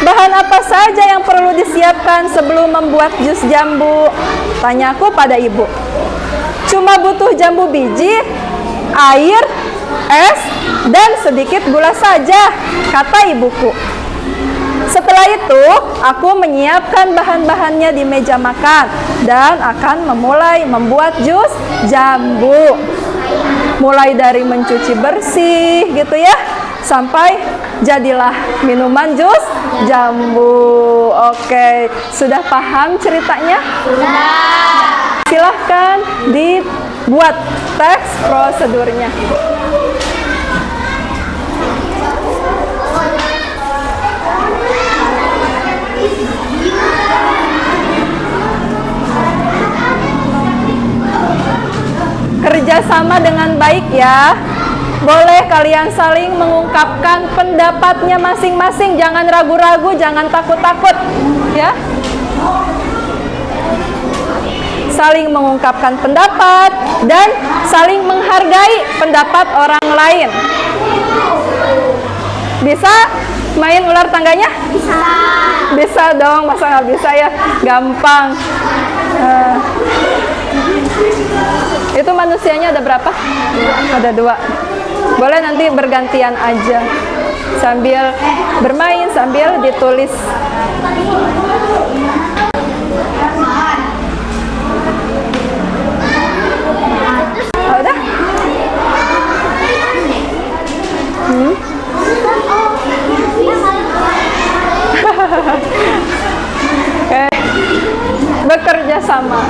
bahan apa saja yang perlu disiapkan sebelum membuat jus jambu? Tanyaku pada ibu. Cuma butuh jambu biji, air, es, dan sedikit gula saja, kata ibuku. Setelah itu, aku menyiapkan bahan-bahannya di meja makan dan akan memulai membuat jus jambu. Mulai dari mencuci bersih gitu ya, sampai jadilah minuman jus jambu. Oke, sudah paham ceritanya? Silahkan dibuat teks prosedurnya. Kerjasama dengan baik ya. Boleh kalian saling mengungkapkan pendapatnya masing-masing. Jangan ragu-ragu, jangan takut-takut ya. Saling mengungkapkan pendapat dan saling menghargai pendapat orang lain. Bisa main ular tangganya? Bisa dong, masa nggak bisa ya? Gampang. Itu manusianya ada berapa? Ada 2. Boleh nanti bergantian aja, sambil bermain, sambil ditulis. Oh, udah? Bekerja sama.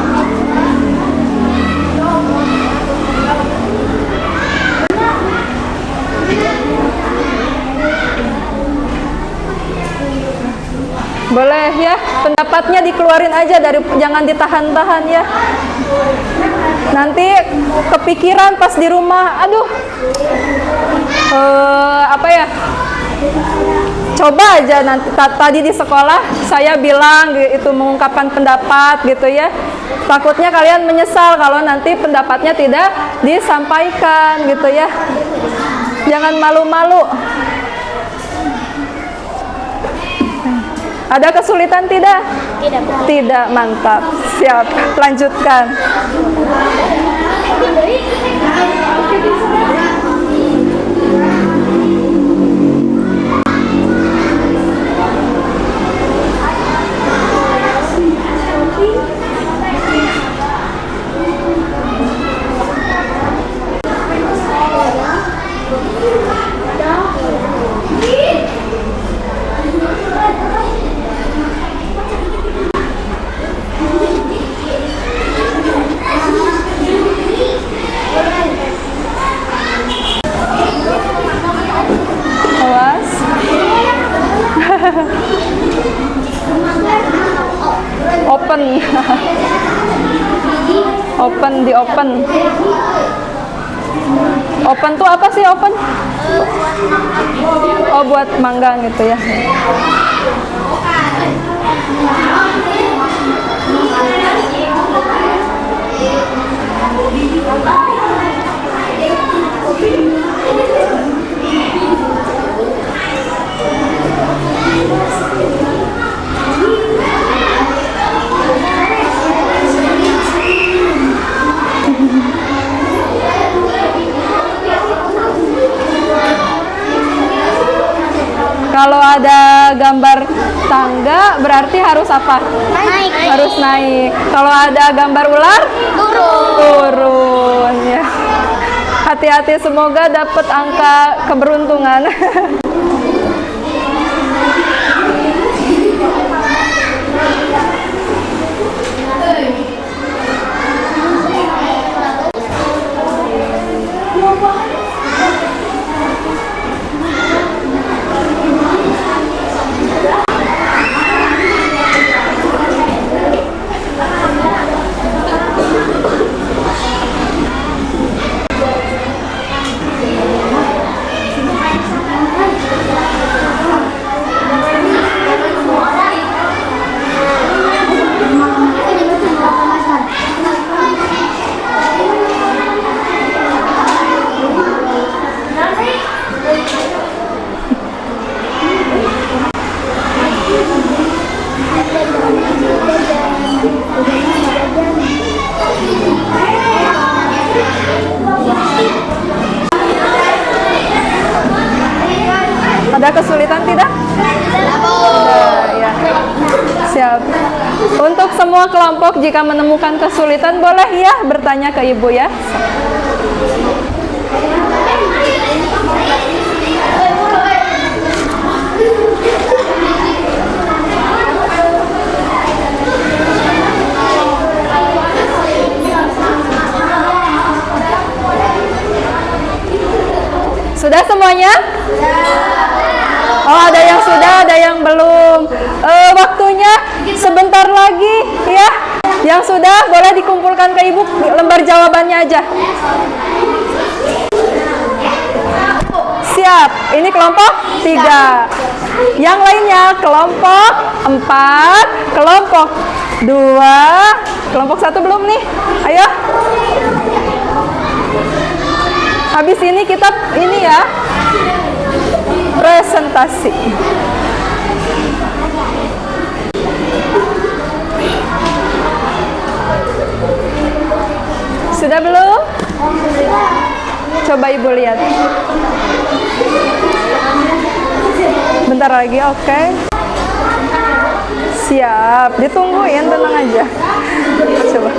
Boleh ya, pendapatnya dikeluarin aja, jangan ditahan-tahan ya. Nanti kepikiran pas di rumah, aduh, apa ya? Coba aja nanti tadi di sekolah saya bilang itu mengungkapkan pendapat gitu ya. Takutnya kalian menyesal kalau nanti pendapatnya tidak disampaikan gitu ya. Jangan malu-malu. Ada kesulitan tidak? Tidak. Tidak, mantap. Siap, lanjutkan. Awas. Open. Open, di open. Open tuh apa sih open? Oh, buat mangga gitu ya. Kalau ada gambar tangga berarti harus apa? Naik. Harus naik. Kalau ada gambar ular? Turun ya. Hati-hati, semoga dapat angka keberuntungan. Ada kesulitan tidak? Ya. Siap. Untuk semua kelompok jika menemukan kesulitan boleh ya bertanya ke ibu ya. semuanya? Oh, ada yang sudah, ada yang belum. Waktunya sebentar lagi ya. Yang sudah boleh dikumpulkan ke ibu lembar jawabannya aja. Siap. Ini kelompok 3. Yang lainnya kelompok 4, kelompok 2, kelompok 1 belum nih. Ayo. Habis ini kita ini ya. Presentasi. Sudah belum? Coba ibu lihat. Bentar lagi, oke. Siap, ditungguin, tenang aja. Coba.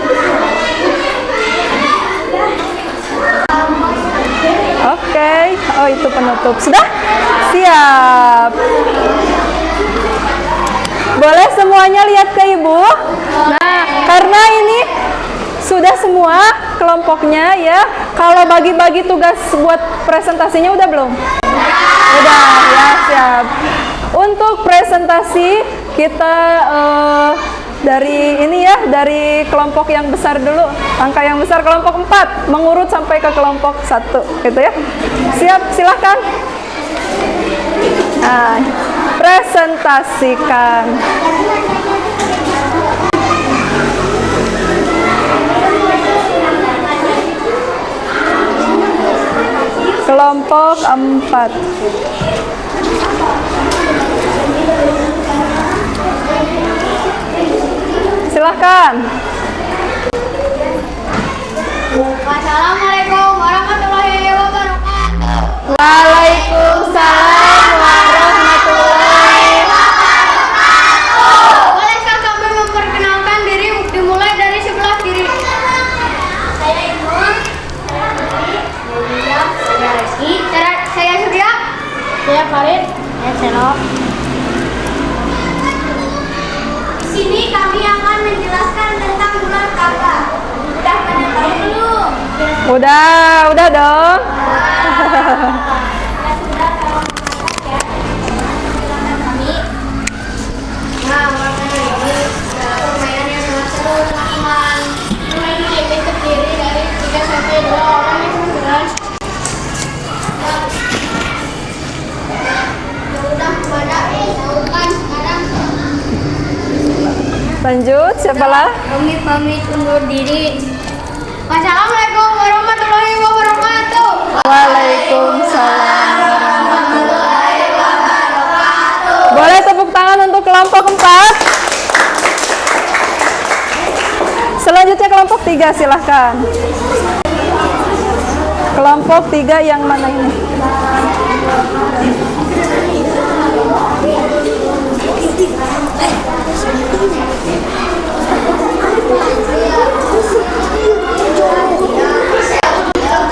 Oke, oh itu penutup. Sudah? Siap. Boleh semuanya lihat ke ibu? Nah, karena ini sudah semua kelompoknya ya. Kalau bagi-bagi tugas buat presentasinya udah belum? Udah ya, siap. Untuk presentasi kita dari ini ya, dari kelompok yang besar dulu. Angka yang besar kelompok 4, mengurut sampai ke kelompok 1 gitu ya. Siap, silahkan. Nah, presentasikan. Kelompok 4. Silahkan. Assalamualaikum warahmatullahi wabarakatuh. Waalaikumsalam warahmatullahi wabarakatuh. Bolehkah kami memperkenalkan diri dimulai dari sebelah kiri? Saya Ibu. Saya Reski. Saya Surya. Saya Farid. Saya Selo. Di sini kami akan menjelaskan tentang bulan Ka'bah. Sudah pada tahu belum? Udah dong. Nah, warnanya ini permainan yang sangat seru, teman-teman. Permainan ini terdiri dari 3 sampai 2 orang yang bergerak. Sudah pada tahu kan sekarang? Lanjut, siapalah? Kami pamit undur diri. Wassalamualaikum warahmatullahi wabarakatuh. Waalaikumsalam warahmatullahi wabarakatuh. Boleh tepuk tangan untuk kelompok 4. Selanjutnya kelompok 3, silahkan. Kelompok 3 yang mana ini?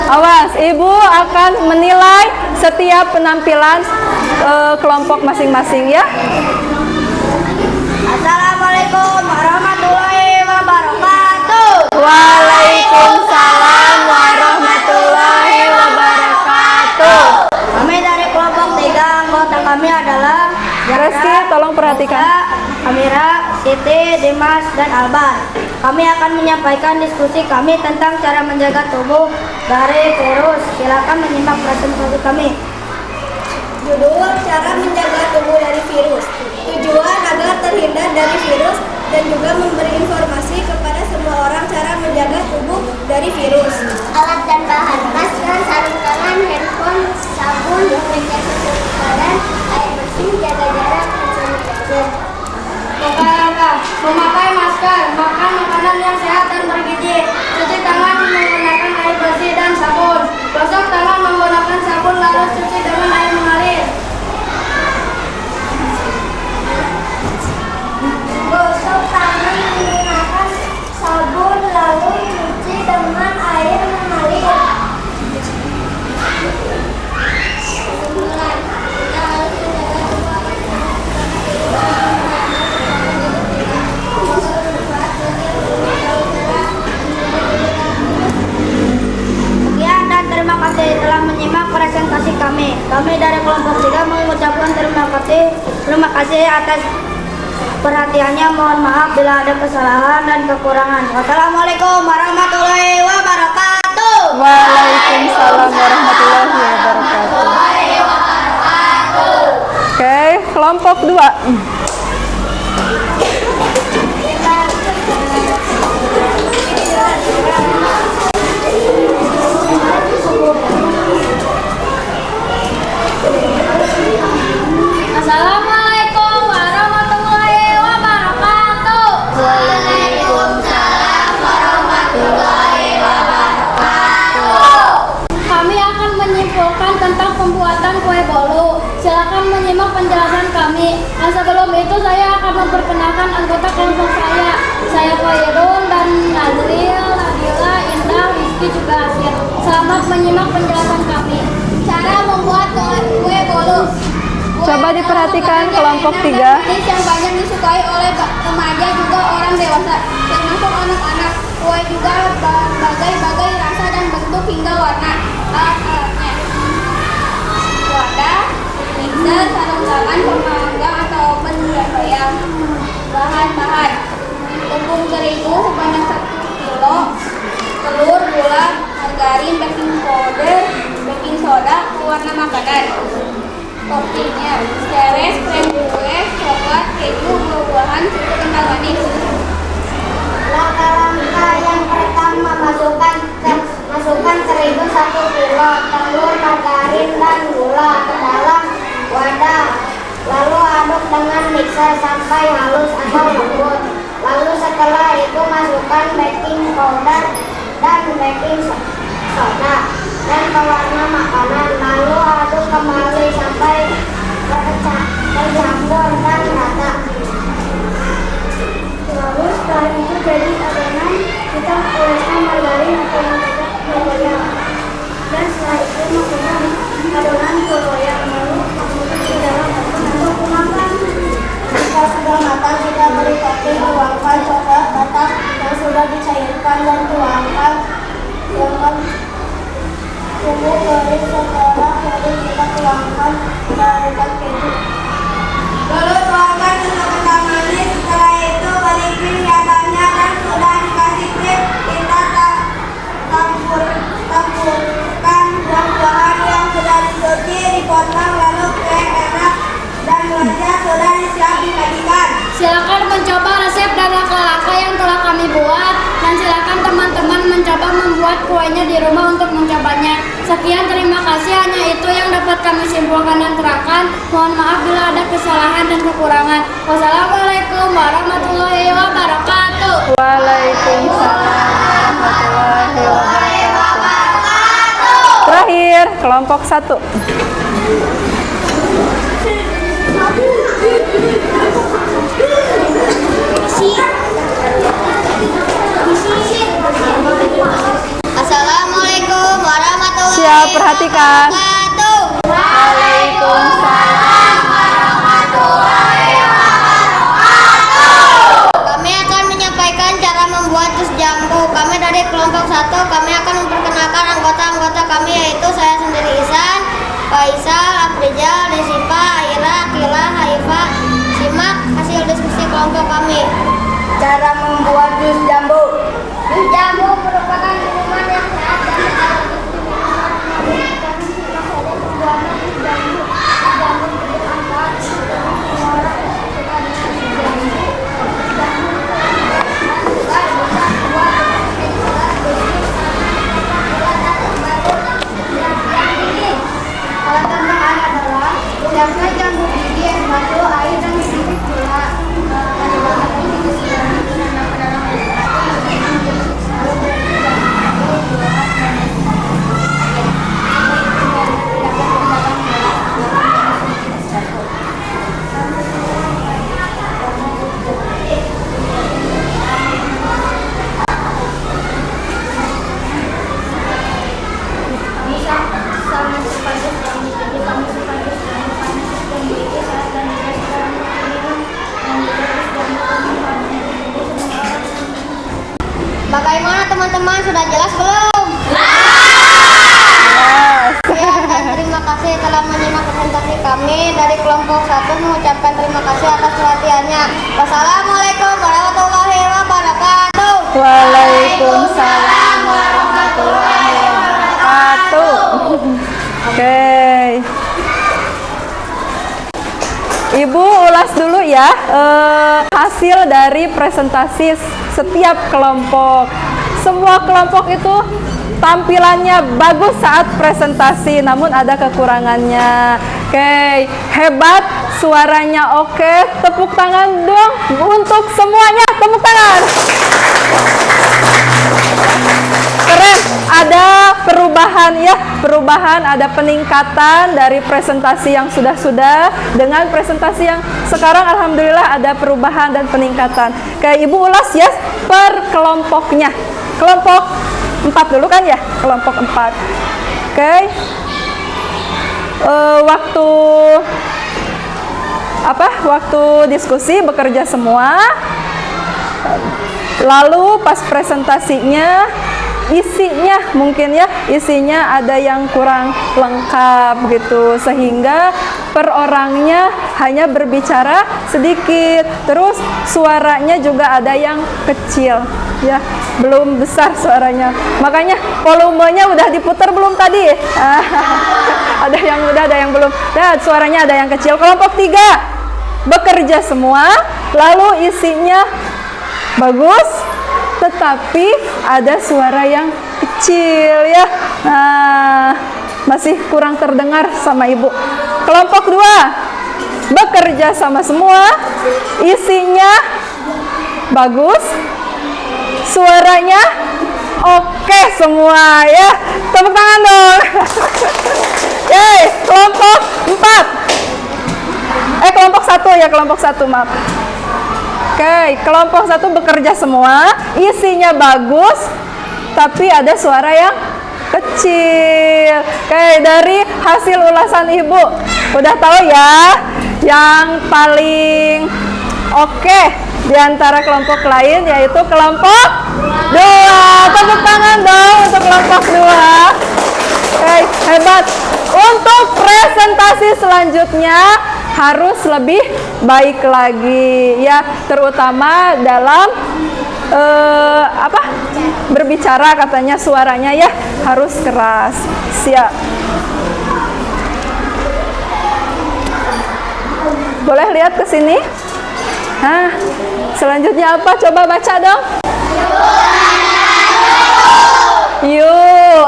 Awas, ibu akan menilai setiap penampilan kelompok masing-masing ya. Assalamualaikum warahmatullahi wabarakatuh. Waalaikumsalam warahmatullahi wabarakatuh. Kami dari kelompok 3, anggota kami adalah Reski, tolong perhatikan. Amira, Siti, Dimas, dan Alban. Kami akan menyampaikan diskusi kami tentang cara menjaga tubuh dari virus. Silakan menyimak presentasi kami. Judul cara menjaga tubuh dari virus. Tujuan agar terhindar dari virus dan juga memberi informasi kepada semua orang cara menjaga tubuh dari virus. Alat dan bahan: masker, sarung tangan, handphone, sabun, desinfektan badan, air bersih, jaga jarak, hand sanitizer. Memakai masker, makan makanan yang sehat dan bergizi, cuci tangan menggunakan air bersih dan sabun, gosok tangan menggunakan sabun lalu cuci dengan air mengalir. Gosok tangan menggunakan sabun lalu cuci dengan air mengalir. kasih atas perhatiannya. Mohon maaf bila ada kesalahan dan kekurangan. Wassalamualaikum warahmatullahi wabarakatuh. Waalaikumsalam warahmatullahi wabarakatuh. Oke, kelompok 2. Assalamualaikum warahmatullahi wabarakatuh. Waalaikumsalam warahmatullahi wabarakatuh. Kami akan menyimpulkan tentang pembuatan kue bolu. Silakan menyimak penjelasan kami. Nah, sebelum itu saya akan memperkenalkan anggota kelompok saya. Saya Khairul dan Nazril, Nabila, Indah, Rizky juga Asyir. Selamat menyimak penjelasan kami. Cara membuat kue bolu. Coba diperhatikan kelompok 3. Yang banyak disukai oleh remaja juga orang dewasa, termasuk anak-anak. Kue juga berbagai rasa dan bentuk hingga warna. Alat-alatnya: wadah, mixer, sarung tangan, pemanggang atau oven dan loyang. Bahan-bahan: tepung terigu sebanyak 1 kilo, telur, gula, margarin, baking powder, baking soda, pewarna makanan. Toppingnya: seres, krem kue, coklat, keju, buah-buahan, susu kental manis. Langkah-langkah yang pertama, masukkan terigu 1 kilo, telur, margarin, dan gula ke dalam wadah. Lalu aduk dengan mixer sampai halus atau lembut. Lalu setelah itu masukkan baking powder dan baking soda dan pewarna makanan. Lalu aduk kembali sampai tercampur dan rata. Lalu setelah itu jadi adonan, kita oleskan margarin atau mentega ke loyang. Dan setelah itu masukkan adonan ke loyang, lalu masukkan ke dalam oven untuk pemanggang. Jika sudah matang, kita beri topping, tuangkan coklat batak yang sudah dicairkan dan tuangkan tunggu kering. Setelah kering, kita tuangkan dan keju. Lalu tuangkan susu kental manis. Setelah itu beri krim hiasannya dan sudah dikasih krim, kita campurkan buah-buahan yang sudah dicuci, dipotong, lalu kue enak dan lezat sudah siap disajikan. Silakan mencoba resep dan langkah-langkah yang telah kami buat, dan silakan teman-teman mencoba membuat kuenya di rumah untuk mencobanya. Sekian, terima kasih. Hanya itu yang dapat kami simpulkan dan terangkan. Mohon maaf bila ada kesalahan dan kekurangan. Wassalamualaikum warahmatullahi wabarakatuh. Waalaikumsalam warahmatullahi wabarakatuh. Terakhir, kelompok 1. Assalamualaikum warahmatullahi Siap, perhatikan. wabarakatuh. Waalaikumsalam warahmatullahi Kami akan menyampaikan cara membuat jus jambu. Kami dari kelompok 1, kami akan memperkenalkan anggota-anggota kami, yaitu saya sendiri Ihsan, Faisal, Afrizal, Desifa, Aira, Akila, Haifa. Simak hasil diskusi kelompok kami. Cara membuat jus jambu. Jus jambu merupakan minuman yang sehat dan segar untuk siapkan jambu biji, es batu, air, dan sedikit gula. Bagaimana teman-teman, sudah jelas belum? Ya, dan terima kasih telah menyimak presentasi kami dari kelompok 1. mengucapkan terima kasih atas perhatiannya. Wassalamualaikum warahmatullahi wabarakatuh. Waalaikumsalam warahmatullahi wabarakatuh. Oke. Ibu ulas dulu ya hasil dari presentasi setiap kelompok. Semua kelompok itu tampilannya bagus saat presentasi, namun ada kekurangannya. Oke, hebat, suaranya oke. Tepuk tangan dong untuk semuanya, tepuk tangan. Keren, ada perubahan ya, ada peningkatan dari presentasi yang sudah dengan presentasi yang sekarang. Alhamdulillah ada perubahan dan peningkatan. Oke, Ibu ulas ya per kelompoknya. Kelompok 4 dulu kan ya, kelompok 4. Oke. Waktu diskusi bekerja semua. Lalu pas presentasinya isinya ada yang kurang lengkap gitu, sehingga per orangnya hanya berbicara sedikit, terus suaranya juga ada yang kecil ya, belum besar suaranya, makanya volumenya udah diputar belum tadi? Ada yang udah, ada yang belum. Nah, suaranya ada yang kecil. Kelompok 3 bekerja semua, lalu isinya bagus, tetapi ada suara yang kecil ya. Nah, masih kurang terdengar sama Ibu. Kelompok 2 bekerja sama semua, isinya bagus, suaranya oke semua ya. Tepuk tangan dong. Yeay, kelompok 4. Kelompok 1 ya, kelompok 1, maaf. Oke, kelompok 1 bekerja semua, isinya bagus, tapi ada suara yang kecil. Oke, dari hasil ulasan Ibu, udah tahu ya, yang paling oke di antara kelompok lain yaitu kelompok 2. Tepuk tangan dong untuk kelompok 2. Oke, hebat. Untuk presentasi selanjutnya harus lebih baik lagi ya, terutama dalam berbicara, katanya suaranya ya harus keras. Siap. Boleh lihat ke sini? Nah, selanjutnya apa? Coba baca dong. Yuk.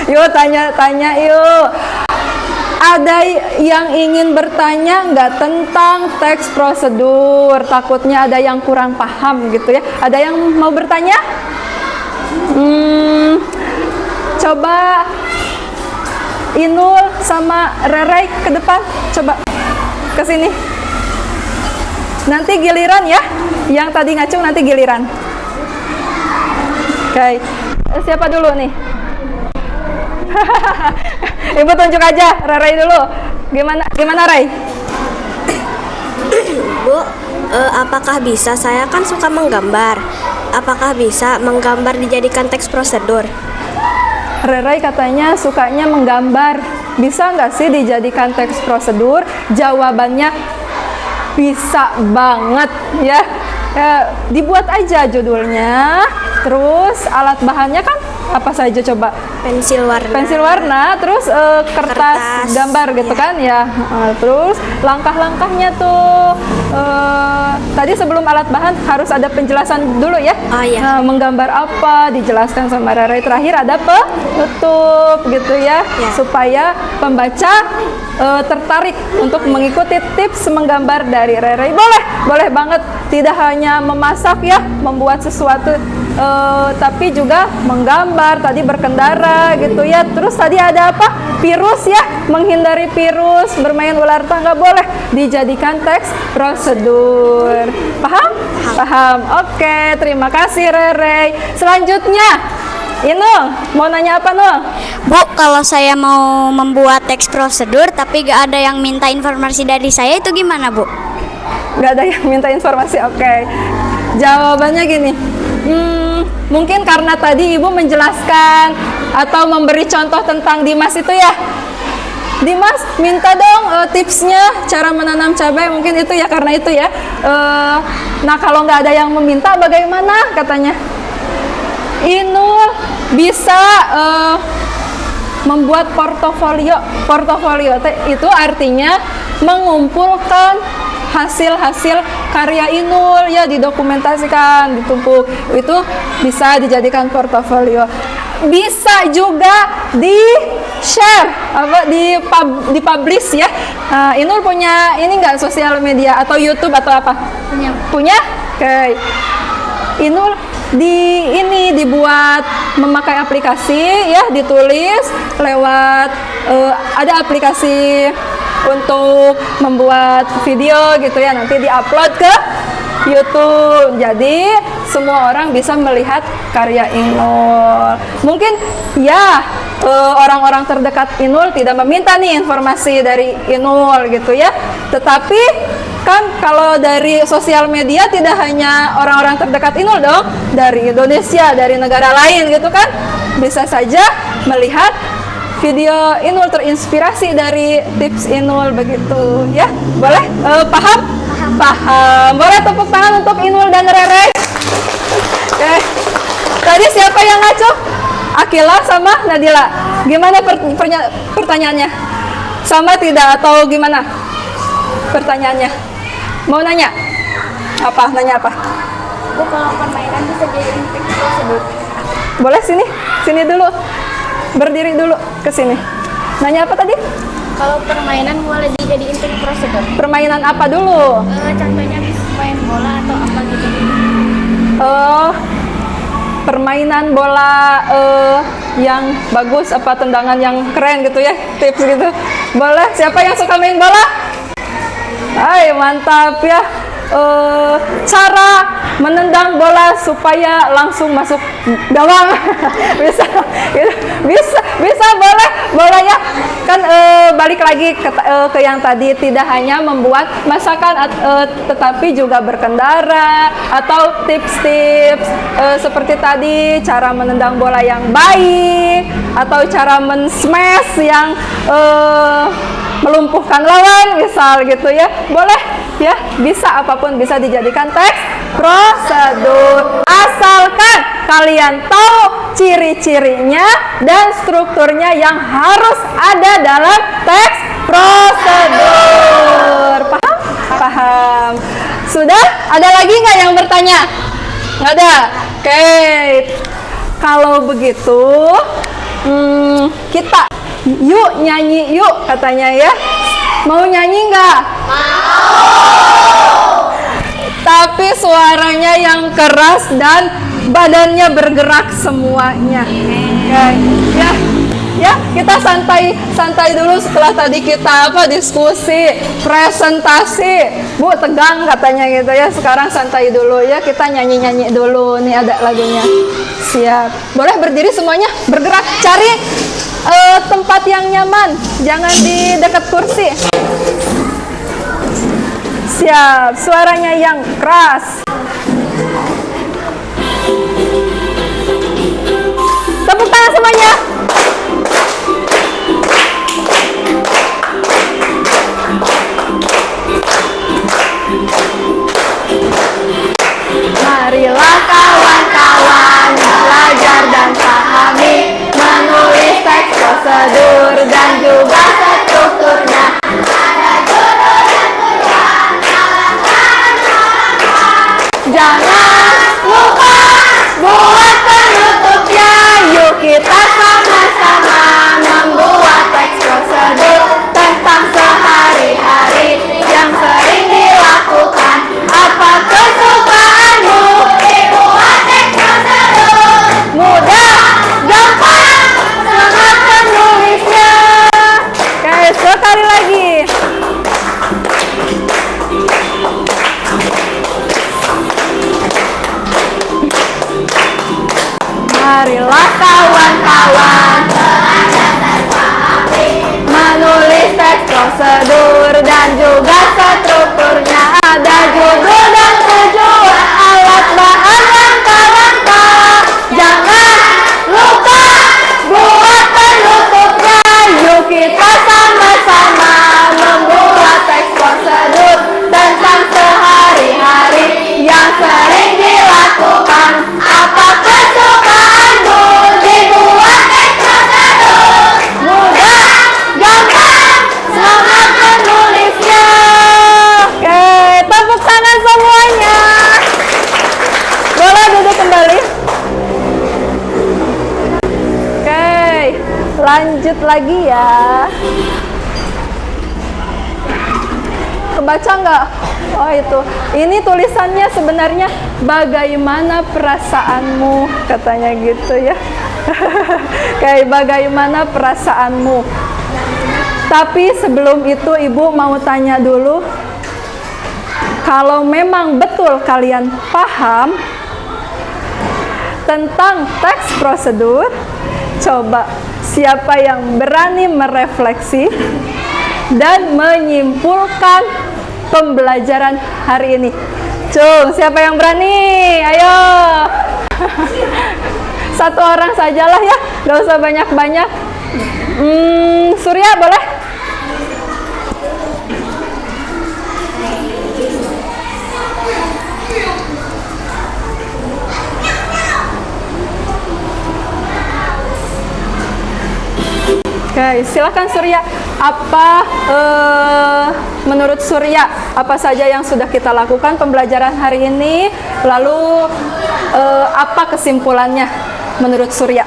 Yuk tanya-tanya yuk. Ada yang ingin bertanya nggak tentang teks prosedur? Takutnya ada yang kurang paham gitu ya. Ada yang mau bertanya? Coba Inul sama Rerai ke depan. Coba ke sini. Nanti giliran ya. Yang tadi ngacung nanti giliran. Oke. Siapa dulu nih? Ibu tunjuk aja, Rai dulu. Gimana Rai? Bu, apakah bisa, saya kan suka menggambar, apakah bisa menggambar dijadikan teks prosedur? Rai katanya sukanya menggambar. Bisa nggak sih dijadikan teks prosedur? Jawabannya bisa banget ya. Dibuat aja judulnya, terus alat bahannya kan apa saja coba? Pensil warna, terus kertas gambar gitu ya. Kan ya. Terus langkah-langkahnya tuh tadi sebelum alat bahan harus ada penjelasan dulu ya. Oh, iya. Menggambar apa dijelaskan sama Rai. Terakhir ada penutup gitu ya, supaya pembaca tertarik untuk mengikuti tips menggambar dari Rai. Boleh banget. Tidak hanya memasak ya, membuat sesuatu, tapi juga menggambar, tadi berkendara gitu ya. Terus tadi ada apa? Virus ya, menghindari virus, bermain ular tangga, boleh dijadikan teks prosedur. Paham? Oke, terima kasih Rere. Selanjutnya, Inul, mau nanya apa Nul? Bu, kalau saya mau membuat teks prosedur tapi gak ada yang minta informasi dari saya, itu gimana Bu? Gak ada yang minta informasi, oke. Jawabannya gini, mungkin karena tadi Ibu menjelaskan atau memberi contoh tentang Dimas itu ya. Dimas minta dong tipsnya cara menanam cabai, mungkin itu ya, karena itu ya. Nah kalau nggak ada yang meminta bagaimana katanya? Inul bisa membuat portofolio. Portofolio itu artinya mengumpulkan hasil-hasil karya Inul ya, didokumentasikan, ditumpuk, itu bisa dijadikan portofolio. Bisa juga di share, dipublish ya. Inul punya ini nggak, sosial media atau YouTube atau apa? Punya. Oke. Inul dibuat memakai aplikasi ya, ditulis lewat ada aplikasi untuk membuat video gitu ya, nanti diupload ke YouTube. Jadi semua orang bisa melihat karya Inul. Mungkin ya orang-orang terdekat Inul tidak meminta nih informasi dari Inul gitu ya. Tetapi kan kalau dari sosial media tidak hanya orang-orang terdekat Inul dong, dari Indonesia, dari negara lain gitu kan, bisa saja melihat video Inul, terinspirasi dari tips Inul begitu ya. Boleh? Paham? Paham. Boleh tepuk tangan untuk Inul dan Rere. Oke. Tadi siapa yang ngaco? Akila sama Nadila. Gimana pertanyaannya? Sama tidak atau gimana? Pertanyaannya. Mau nanya? Apa? Nanya apa? Bu, kalau permainan bisa jadi prosedur. Boleh sini dulu. Berdiri dulu ke sini. Nanya apa tadi? Kalau permainan boleh dijadiin tim prosedur. Permainan apa dulu? Contohnya bisa main bola atau apa gitu. Permainan bola yang bagus, apa tendangan yang keren gitu ya, tips gitu. Boleh. Siapa yang suka main bola? Hai, mantap ya. Cara menendang bola supaya langsung masuk gawang. bisa boleh ya kan. Balik lagi ke yang tadi, tidak hanya membuat masakan tetapi juga berkendara atau tips-tips seperti tadi, cara menendang bola yang baik atau cara men-smash yang melumpuhkan lawan misal gitu ya. Boleh ya, bisa, apapun bisa dijadikan teks prosedur, asalkan kalian tahu ciri-cirinya dan strukturnya yang harus ada dalam teks prosedur. Paham? Paham. Sudah? Ada lagi nggak yang bertanya? Nggak ada? Oke. Kalau begitu kita yuk nyanyi yuk katanya ya. Mau nyanyi nggak? Mau. Tapi suaranya yang keras dan badannya bergerak semuanya. Oke. Ya, kita santai dulu setelah tadi kita diskusi, presentasi. Bu, tegang katanya gitu ya. Sekarang santai dulu ya, kita nyanyi dulu. Nih ada lagunya. Siap. Boleh berdiri semuanya, bergerak, cari tempat yang nyaman, jangan di dekat kursi. Siap, suaranya yang keras. Tepuk tangan semuanya. Marilah kawan-kawan belajar dan pahami, menulis teks prosedur dan juga strukturnya. Ada judul dan tujuan, jangan lupa buat penutupnya. Yuk kita sama-sama membuat teks prosedur tentang sehari-hari yang sering dilakukan. Apa kesukaanmu? Dibuat teks prosedur. Mudah, gampang, semangat menulisnya. Oke, sekali lagi. Marilah kawan-kawan menulis teks prosedur dan juga strukturnya. Ada judul dan tujuan, alat bahan langkah-langkah. Jangan lupa buat penutupnya. Yuk kita sama Lanjut lagi ya. Kebaca nggak? Oh itu. Ini tulisannya sebenarnya bagaimana perasaanmu, katanya gitu ya. Kayak bagaimana perasaanmu. Tapi sebelum itu Ibu mau tanya dulu. Kalau memang betul kalian paham tentang teks prosedur, coba siapa yang berani merefleksi dan menyimpulkan pembelajaran hari ini? Cung, siapa yang berani? Ayo. Satu orang sajalah ya, gak usah banyak-banyak. Surya boleh? Oke, silakan Surya. Apa menurut Surya apa saja yang sudah kita lakukan pembelajaran hari ini? Lalu apa kesimpulannya menurut Surya?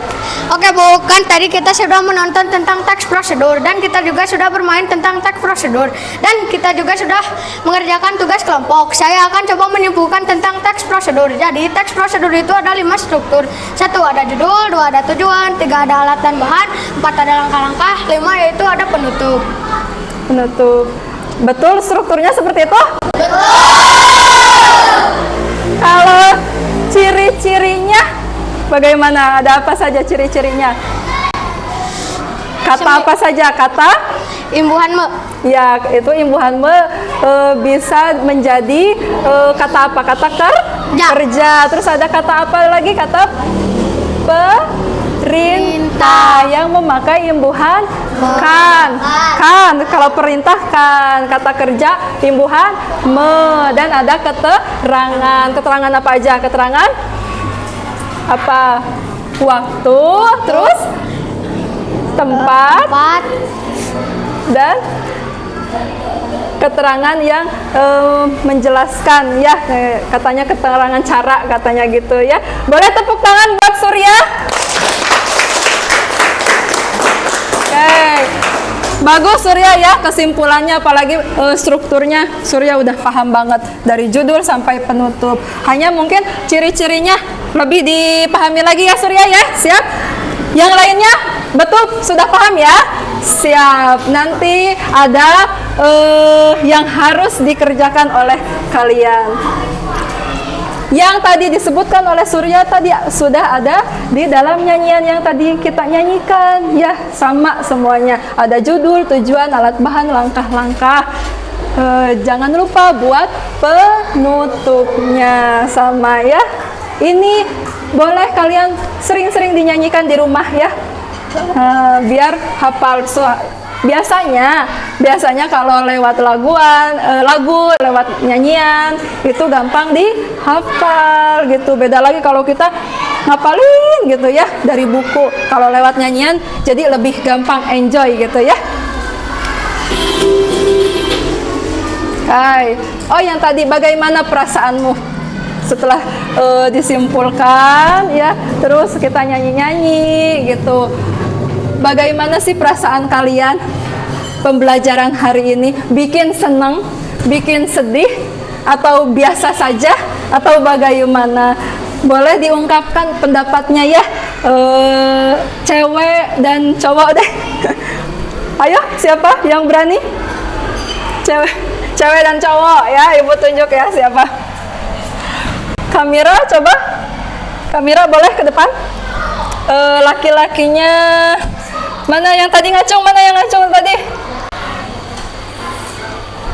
Oke Bu, kan tadi kita sudah menonton tentang teks prosedur dan kita juga sudah bermain tentang teks prosedur dan kita juga sudah mengerjakan tugas kelompok. Saya akan coba menyimpulkan tentang teks prosedur. Jadi teks prosedur itu ada 5 struktur. 1 ada judul, 2 ada tujuan, 3 ada alat dan bahan, 4 ada langkah-langkah, 5 yaitu ada penutup. Penutup. Betul strukturnya seperti itu? Betul. Kalau ciri-cirinya bagaimana? Ada apa saja ciri-cirinya? Kata apa saja? Kata Imbuhan me. ya, itu imbuhan me bisa menjadi kata apa? Kata kerja. Terus ada kata apa lagi? Kata perintah yang memakai imbuhan kan. Kalau perintah kan. Kata kerja imbuhan me. Dan ada keterangan. Keterangan apa aja? Keterangan apa? Waktu, terus tempat, dan keterangan yang menjelaskan ya, katanya keterangan cara, katanya gitu ya. Boleh tepuk tangan buat Surya. Oke, bagus Surya ya kesimpulannya, apalagi strukturnya Surya udah paham banget dari judul sampai penutup. Hanya mungkin ciri-cirinya lebih dipahami lagi ya Surya ya. Siap? Yang lainnya betul sudah paham ya? Siap. Nanti ada yang harus dikerjakan oleh kalian. Yang tadi disebutkan oleh Surya tadi sudah ada di dalam nyanyian yang tadi kita nyanyikan ya, sama semuanya. Ada judul, tujuan, alat bahan, langkah-langkah. Jangan lupa buat penutupnya sama ya. Ini boleh kalian sering-sering dinyanyikan di rumah ya, biar hafal. Biasanya kalau lewat lagu lewat nyanyian itu gampang dihafal gitu. Beda lagi kalau kita ngapalin gitu ya dari buku. Kalau lewat nyanyian jadi lebih gampang enjoy gitu ya. Hai. Oh, yang tadi bagaimana perasaanmu setelah disimpulkan ya, terus kita nyanyi-nyanyi gitu. Bagaimana sih perasaan kalian pembelajaran hari ini? Bikin senang, bikin sedih, atau biasa saja, atau bagaimana? Boleh diungkapkan pendapatnya ya, cewek dan cowok deh. Ayo, siapa yang berani? Cewek dan cowok ya, Ibu tunjuk ya siapa. Kamera coba. Kamera boleh ke depan. Laki-lakinya mana yang tadi ngacung? Mana yang ngacung tadi?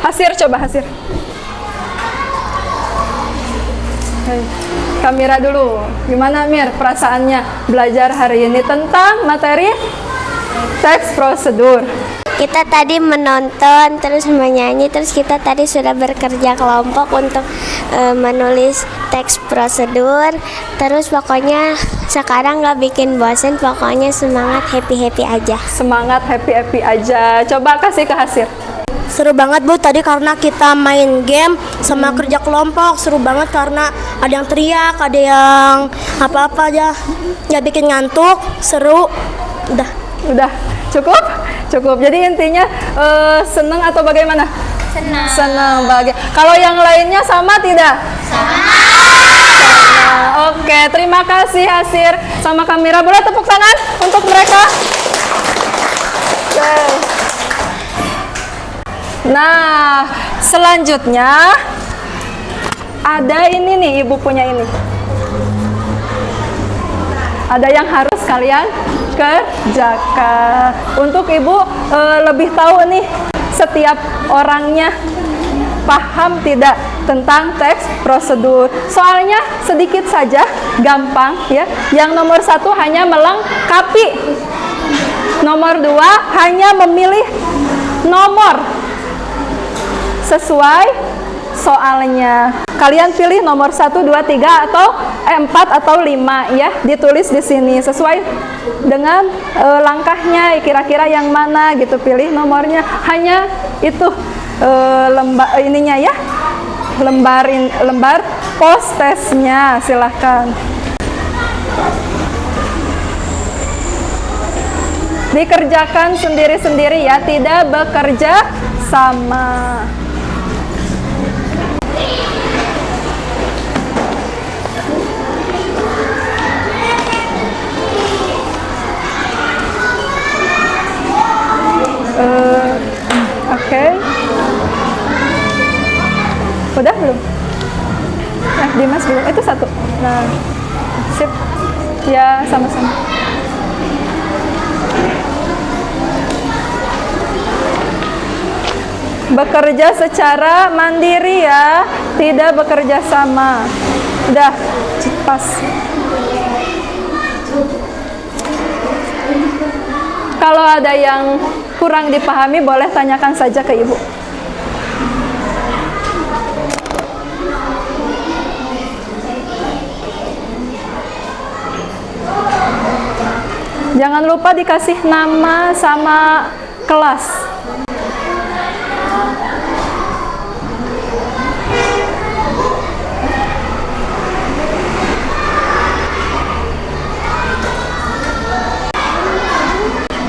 Hasir coba, Hasir. Kamera dulu. Gimana Mir perasaannya belajar hari ini tentang materi teks prosedur? Kita tadi menonton, terus menyanyi, terus kita tadi sudah bekerja kelompok untuk menulis teks prosedur. Terus pokoknya sekarang nggak bikin bosen, pokoknya semangat, happy aja. Semangat, happy aja. Coba kasih ke Hasir. Seru banget Bu tadi karena kita main game sama kerja kelompok. Seru banget karena ada yang teriak, ada yang apa-apa aja. Nggak bikin ngantuk, seru. Udah. Udah cukup? Cukup. Jadi intinya senang atau bagaimana? Senang. Senang, bahagia. Kalau yang lainnya sama tidak? Sama. Oke, terima kasih Asir sama Kamira. Boleh tepuk tangan untuk mereka? Oke. Nah, selanjutnya ada ini nih, Ibu punya ini. Ada yang harus kalian kerjakan. Untuk Ibu lebih tahu nih setiap orangnya paham tidak tentang teks prosedur. Soalnya sedikit saja, gampang ya. Yang nomor 1 hanya melengkapi. Nomor 2 hanya memilih nomor sesuai soalnya. Kalian pilih nomor 1, 2, 3 atau 4 atau 5 ya. Ditulis di sini sesuai dengan langkahnya, kira-kira yang mana gitu. Pilih nomornya. Hanya itu lembar ininya ya. Lembar post testnya, silahkan. Dikerjakan sendiri-sendiri ya, tidak bekerja sama. Oke. Udah belum? Dimas belum. Itu 1. Nah, sip. Ya, sama-sama. Bekerja secara mandiri ya, tidak bekerja sama. Udah, pas. Kalau ada yang kurang dipahami, boleh tanyakan saja ke Ibu. Jangan lupa dikasih nama sama kelas.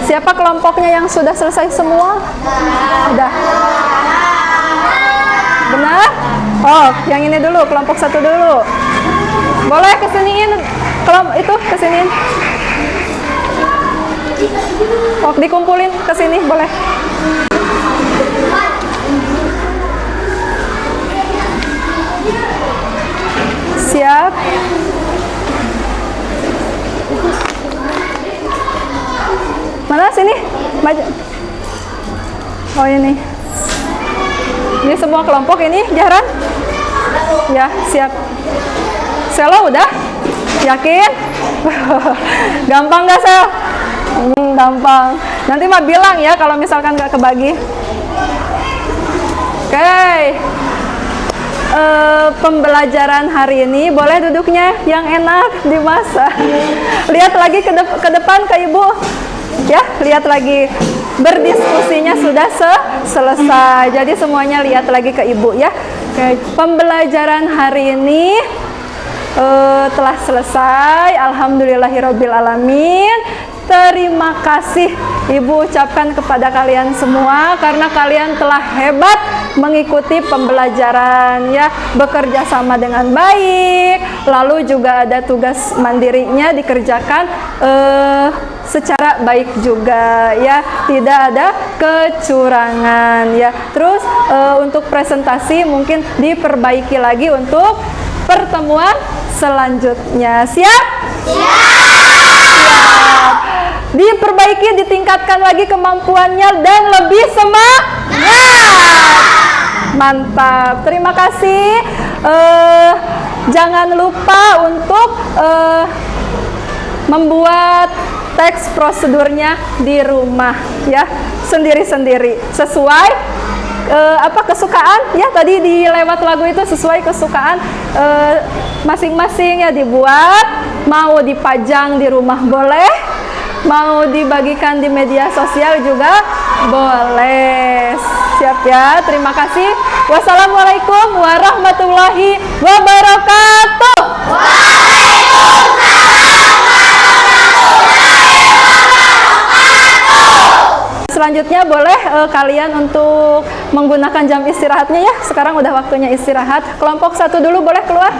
Siapa kelompoknya yang sudah selesai semua? Udah. Benar? Oh, yang ini dulu, kelompok 1 dulu. Boleh kesiniin, kelompok itu kesiniin. Oh, dikumpulin kesini, boleh. Siap. Mana sini? Maju. Oh ini. Ini semua kelompok ini, Jahran? Ya, siap. Selo udah? Yakin? Gampang gak, Sel? Gampang. Nanti mah bilang ya kalau misalkan gak kebagi. Oke. Pembelajaran hari ini boleh duduknya yang enak di masa. Lihat lagi ke depan ke Ibu. Ya, lihat lagi. Berdiskusinya sudah selesai. Jadi semuanya lihat lagi ke Ibu ya. Oke. Pembelajaran hari ini telah selesai. Alhamdulillahirabbil alamin. Terima kasih Ibu ucapkan kepada kalian semua karena kalian telah hebat mengikuti pembelajaran ya, bekerja sama dengan baik, lalu juga ada tugas mandirinya dikerjakan secara baik juga ya, tidak ada kecurangan ya. Terus untuk presentasi mungkin diperbaiki lagi untuk pertemuan selanjutnya. Siap? Siap. Diperbaiki, ditingkatkan lagi kemampuannya dan lebih semangat. Mantap. Terima kasih. Jangan lupa untuk membuat teks prosedurnya di rumah ya, sendiri-sendiri sesuai kesukaan ya. Tadi di lewat lagu itu sesuai kesukaan masing-masing ya, dibuat. Mau dipajang di rumah boleh, mau dibagikan di media sosial juga boleh. Siap ya, terima kasih. Wassalamualaikum warahmatullahi wabarakatuh. Waalaikumsalam warahmatullahi wabarakatuh. selanjutnya boleh kalian untuk menggunakan jam istirahatnya ya. Sekarang udah waktunya istirahat. Kelompok 1 dulu boleh keluar.